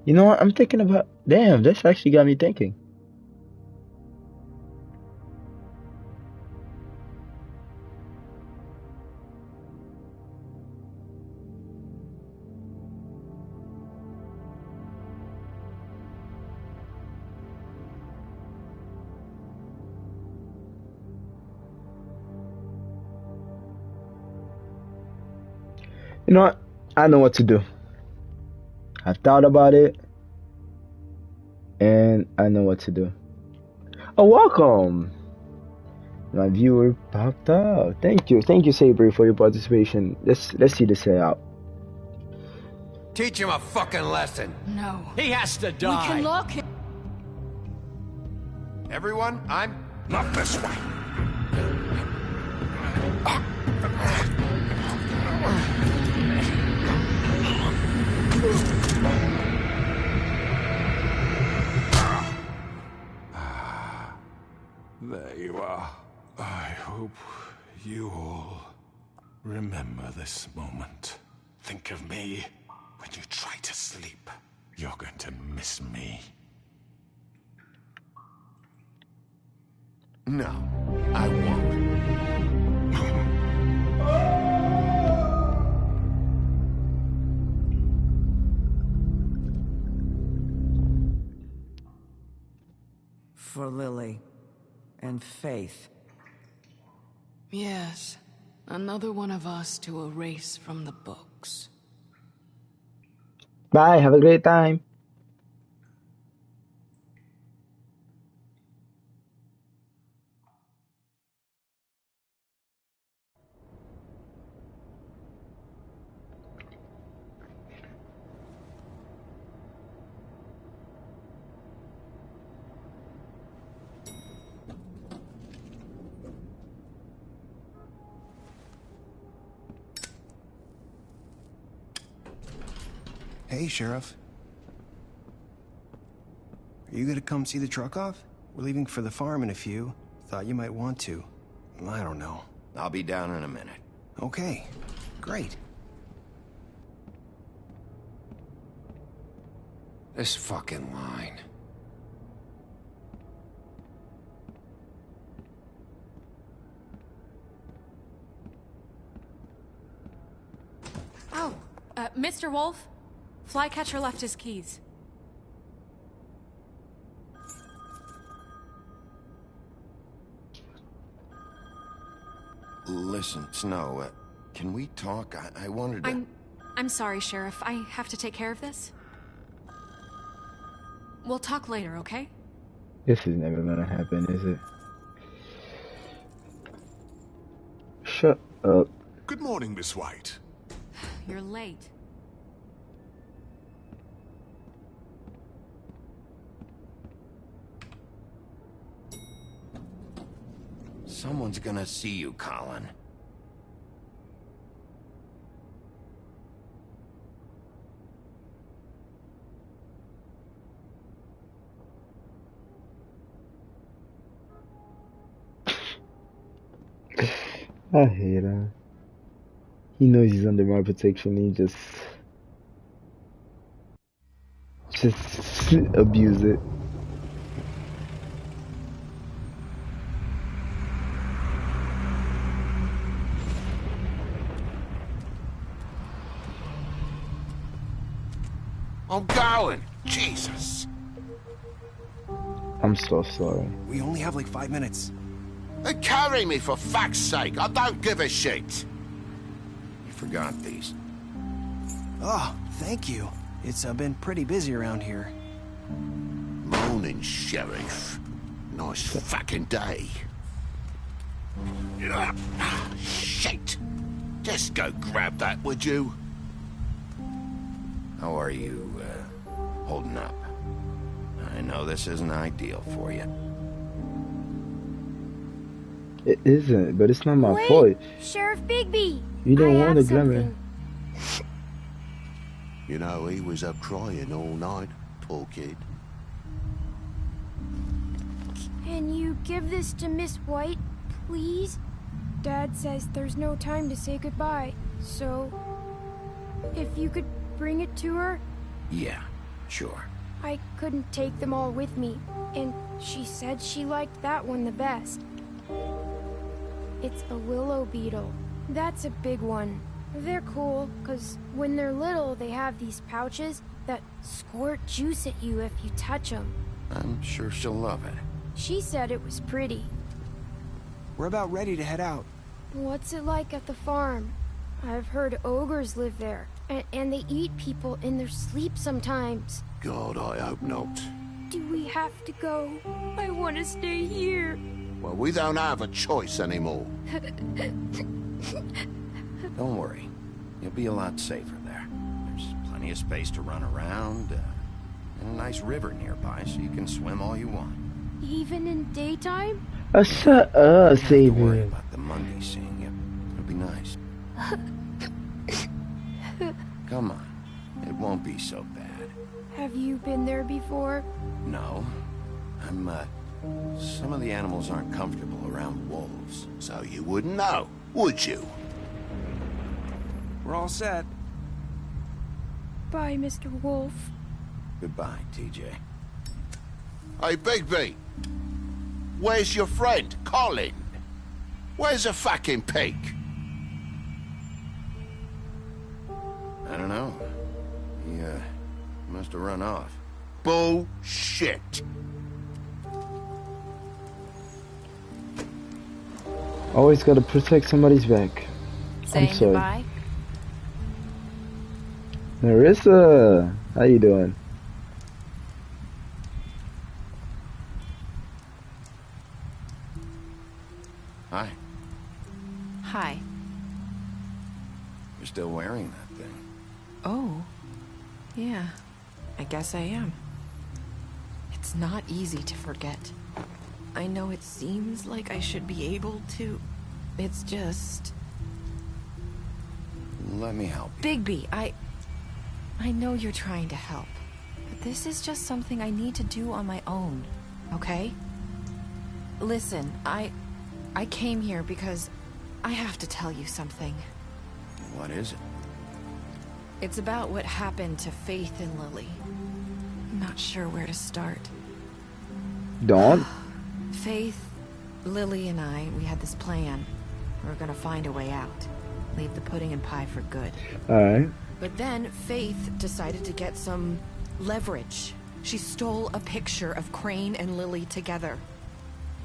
You know what? I'm thinking about. Damn, this actually got me thinking. You know what? I know what to do. I've thought about it, and I know what to do. Oh, welcome! My viewer popped up. Thank you, Saber, for your participation. Let's see this out. Teach him a fucking lesson. No. He has to die. We can lock him. Everyone, I'm... Not this way. There you are. I hope you all remember this moment. Think of me when you try to sleep. You're going to miss me. No, I won't. For Lily and Faith. Yes, another one of us to erase from the books. Bye, have a great time. Hey, Sheriff. Are you gonna come see the truck off? We're leaving for the farm in a few. Thought you might want to. I don't know. I'll be down in a minute. Okay, great. This fucking line. Oh, Mr. Wolf? Flycatcher left his keys. Listen, Snow, can we talk? I wanted to... I'm sorry, Sheriff. I have to take care of this. We'll talk later, okay? This is never gonna happen, is it? Shut up. Good morning, Miss White. You're late. Someone's gonna see you, Colin. I hate him. He knows he's under my protection. He just abuse it. I'm going. Jesus. I'm so sorry. We only have like 5 minutes. Carry me, for fuck's sake. I don't give a shit. You forgot these. Oh, thank you. It's been pretty busy around here. Morning, Sheriff. Nice fucking day. Shit. Just go grab that, would you? How are you, holding up? I know this isn't ideal for you. It isn't, but it's not my fault. Sheriff Bigby! You don't want the glamour. You know, he was up crying all night, poor kid. Can you give this to Miss White, please? Dad says there's no time to say goodbye, so if you could bring it to her? Yeah, sure. I couldn't take them all with me, and she said she liked that one the best. It's a willow beetle. That's a big one. They're cool, because when they're little, they have these pouches that squirt juice at you if you touch them. I'm sure she'll love it. She said it was pretty. We're about ready to head out. What's it like at the farm? I've heard ogres live there, and they eat people in their sleep sometimes. God, I hope not. Do we have to go? I want to stay here. Well, we don't have a choice anymore. Don't worry. You'll be a lot safer there. There's plenty of space to run around, and a nice river nearby, so you can swim all you want. Even in daytime? Shut up, Don't worry about the Monday seeing you. It'll be nice. Come on. It won't be so bad. Have you been there before? No. Some of the animals aren't comfortable around wolves. So you wouldn't know, would you? We're all set. Bye, Mr. Wolf. Goodbye, TJ. Hey, Bigby. Where's your friend, Colin? Where's the fucking pig? I don't know. He, must have run off. Bullshit. Always gotta protect somebody's back. Saying I'm sorry. goodbye? Marissa, how you doing? Hi. Hi. You're still wearing that thing. Oh. Yeah. I guess I am. It's not easy to forget. I know it seems like I should be able to. It's just... Let me help you. Bigby, I know you're trying to help. But this is just something I need to do on my own, okay? Listen, I came here because I have to tell you something. What is it? It's about what happened to Faith and Lily. I'm not sure where to start. Dawn? Faith, Lily, and I, we had this plan. We were gonna find a way out. Leave the pudding and pie for good. Alright. But then Faith decided to get some leverage. She stole a picture of Crane and Lily together.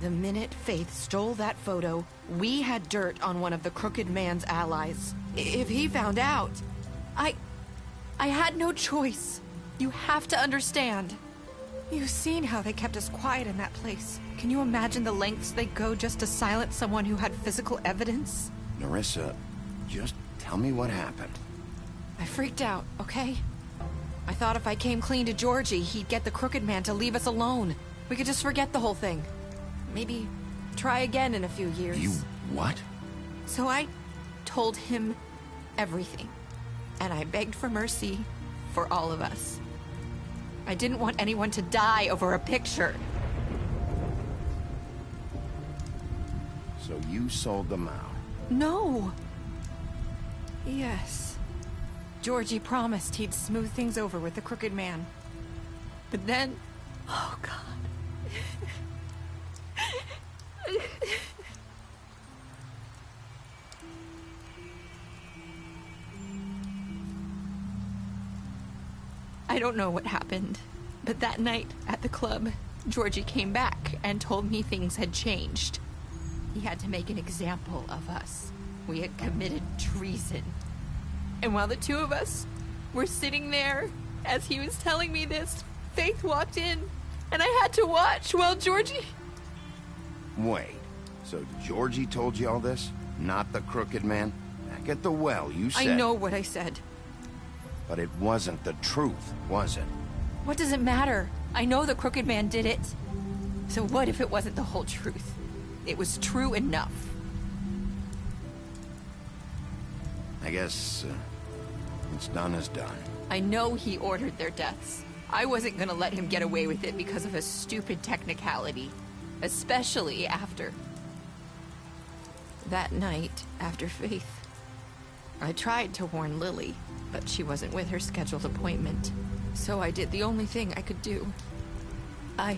The minute Faith stole that photo, we had dirt on one of the Crooked Man's allies. If he found out, I had no choice. You have to understand. You've seen how they kept us quiet in that place. Can you imagine the lengths they go just to silence someone who had physical evidence? Nerissa, just tell me what happened. I freaked out, okay? I thought if I came clean to Georgie, he'd get the Crooked Man to leave us alone. We could just forget the whole thing. Maybe try again in a few years. You what? So I told him everything. And I begged for mercy for all of us. I didn't want anyone to die over a picture. So you sold them out? No. Yes. Georgie promised he'd smooth things over with the Crooked Man. But then... Oh, God. I don't know what happened, but that night at the club, Georgie came back and told me things had changed. He had to make an example of us. We had committed treason. And while the two of us were sitting there, as he was telling me this, Faith walked in, and I had to watch while Georgie... Wait, so Georgie told you all this? Not the Crooked Man? Back at the well, you said... I know what I said. But it wasn't the truth, was it? What does it matter? I know the Crooked Man did it. So what if it wasn't the whole truth? It was true enough. I guess, what's done is done. I know he ordered their deaths. I wasn't gonna let him get away with it because of a stupid technicality. Especially after... that night, after Faith. I tried to warn Lily, but she wasn't with her scheduled appointment. So I did the only thing I could do. I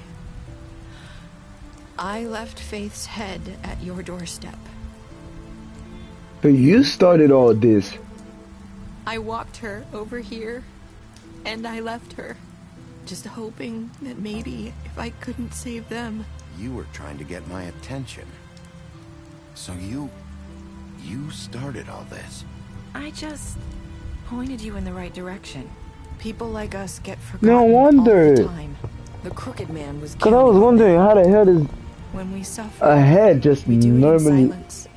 left Faith's head at your doorstep. But you started all this. I walked her over here, and I left her. Just hoping that maybe if I couldn't save them... You were trying to get my attention. So you started all this. I just pointed you in the right direction. People like us get forgotten No wonder. all the time. The Crooked Man was Cause I was wondering how the hell does when we suffer, a head just we do normally... it in silence,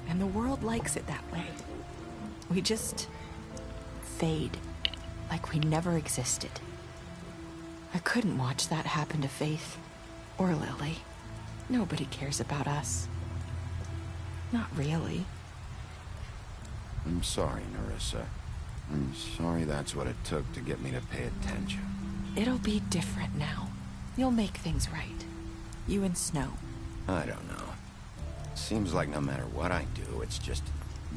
and the world likes it that way. We just fade, like we never existed. I couldn't watch that happen to Faith or Lily. Nobody cares about us. Not really. I'm sorry, Nerissa. I'm sorry that's what it took to get me to pay attention. It'll be different now. You'll make things right. You and Snow. I don't know. Seems like no matter what I do, it's just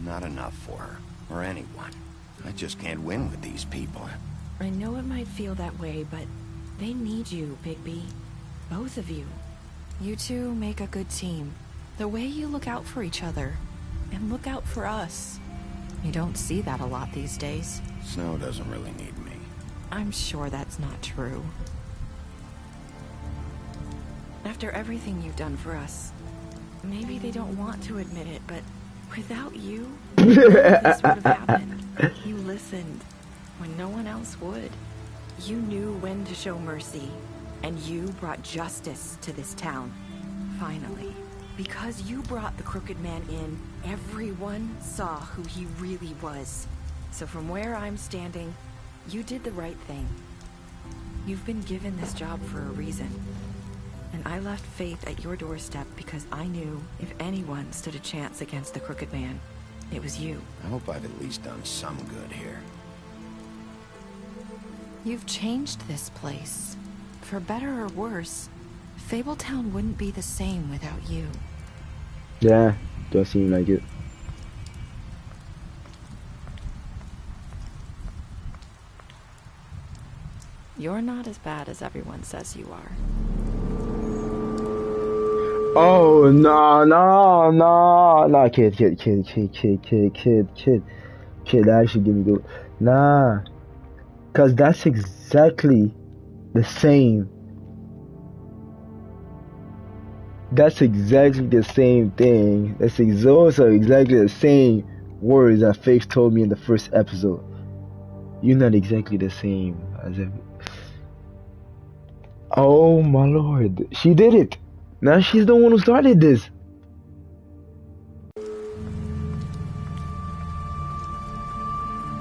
not enough for her, or anyone. I just can't win with these people. I know it might feel that way, but they need you, Bigby. Both of you. You two make a good team. The way you look out for each other, and look out for us. You don't see that a lot these days. Snow doesn't really need me. I'm sure that's not true. After everything you've done for us, maybe they don't want to admit it, but without you, none of this would have happened. You listened when no one else would. You knew when to show mercy, and you brought justice to this town. Finally. Because you brought the Crooked Man in, everyone saw who he really was. So from where I'm standing, you did the right thing. You've been given this job for a reason. And I left Faith at your doorstep because I knew if anyone stood a chance against the Crooked Man, it was you. I hope I've at least done some good here. You've changed this place. For better or worse, Fabletown wouldn't be the same without you. Yeah, does seem like it. You're not as bad as everyone says you are. Oh no, kid, that should give me the nah, cause that's exactly the same. That's exactly the same thing. That's also exactly the same words that Faith told me in the first episode. You're not exactly the same as every. Oh my lord, she did it. Now she's the one who started this.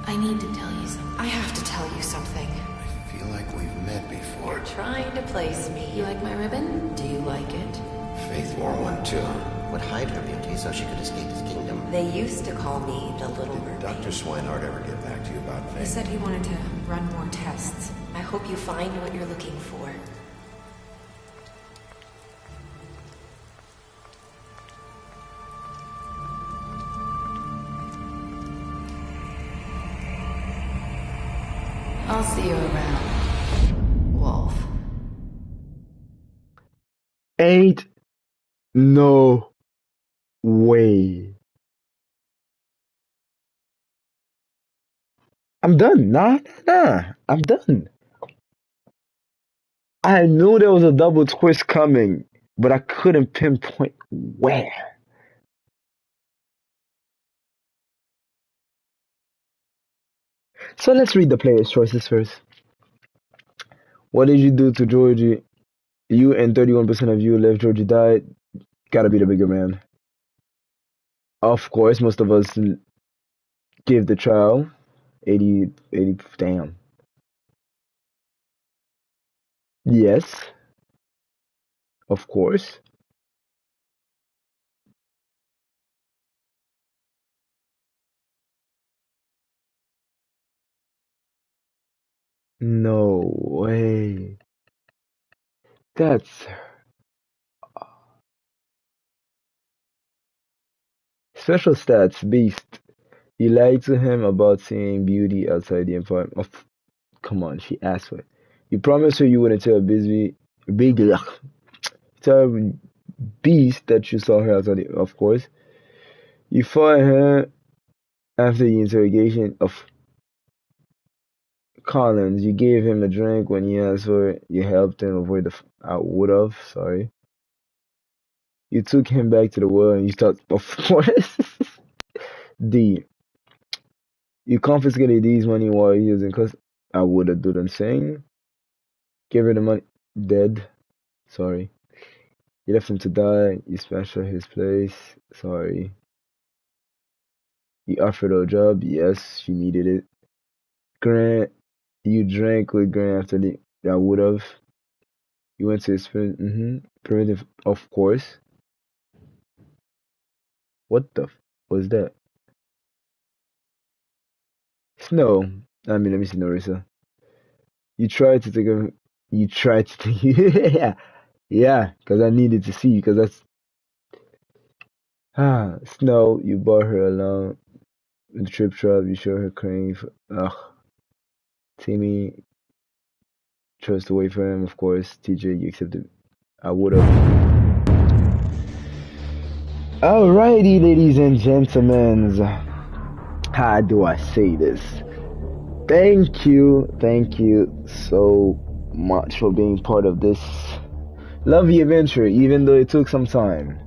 I need to tell you something. I have to tell you something. I feel like we've met before. You're trying to place me. You like my ribbon? Do you like it? Faith wore one too. Would hide her beauty so she could escape his kingdom. They used to call me the Little Mermaid. Dr. Swinehart ever get back to you about Faith? He said he wanted to run more tests. I hope you find what you're looking for. I'll see you around, Wolf. Ain't no way. I'm done. Nah. I'm done. I knew there was a double twist coming, but I couldn't pinpoint where. So let's read the player's choices first. What did you do to Georgie? You and 31% of you left Georgie died. Gotta be the bigger man. Of course, most of us gave the trial. 80, damn. Yes. Of course. No way. That's special stats, Beast. You lied to him about seeing beauty outside the empire. Oh, come on, she asked for it. You promised her you wouldn't tell tell Beast that you saw her outside the, of course. You fought her after the interrogation of Collins. You gave him a drink when he asked for it. You helped him avoid the. I would have, sorry. You took him back to the world and you thought, of course. D. You confiscated D's money while he was in custody. I would have done the same. Give her the money. Dead. Sorry. You left him to die. You smashed her his place. Sorry. You offered her a job. Yes, she needed it. Grant. You drank with Grant after the. I would have. You went to his friend. Primitive. Of course. What the was that? Snow. Let me see, Narissa. You tried to take him. You tried to take. Yeah, because I needed to see. Because that's. Snow. You brought her along. The trip trap. You showed her Crane. Ugh. Timmy. Chose to wait for him. Of course. TJ. You accepted. I would have. Alrighty, ladies and gentlemen. How do I say this? Thank you so much for being part of this lovely adventure, even though it took some time.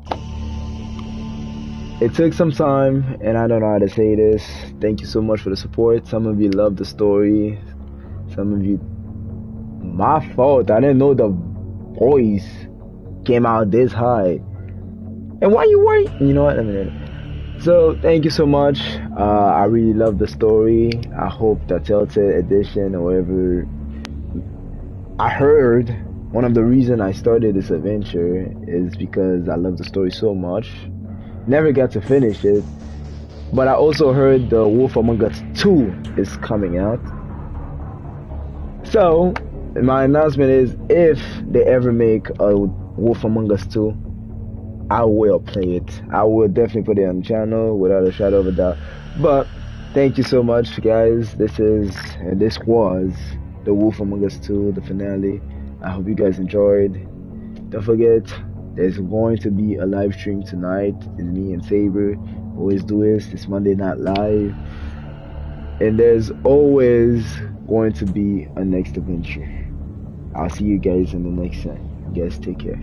It took some time, and I don't know how to say this. Thank you so much for the support. Some of you love the story. Some of you... My fault. I didn't know the voice came out this high. And why you worry? You know what? So, thank you so much. I really love the story. I hope that Telltale Edition or whatever... I heard one of the reasons I started this adventure is because I love the story so much. Never got to finish it. But I also heard The Wolf Among Us 2 is coming out. So my announcement is, if they ever make a Wolf Among Us 2, I will play it. I will definitely put it on the channel without a shadow of a doubt. But thank you so much, guys. This was the Wolf Among Us 2, the finale. I hope you guys enjoyed. Don't forget, there's going to be a live stream tonight. It's me and Saber. Always do this Monday Night Live. And there's always going to be a next adventure. I'll see you guys in the next time. You guys take care.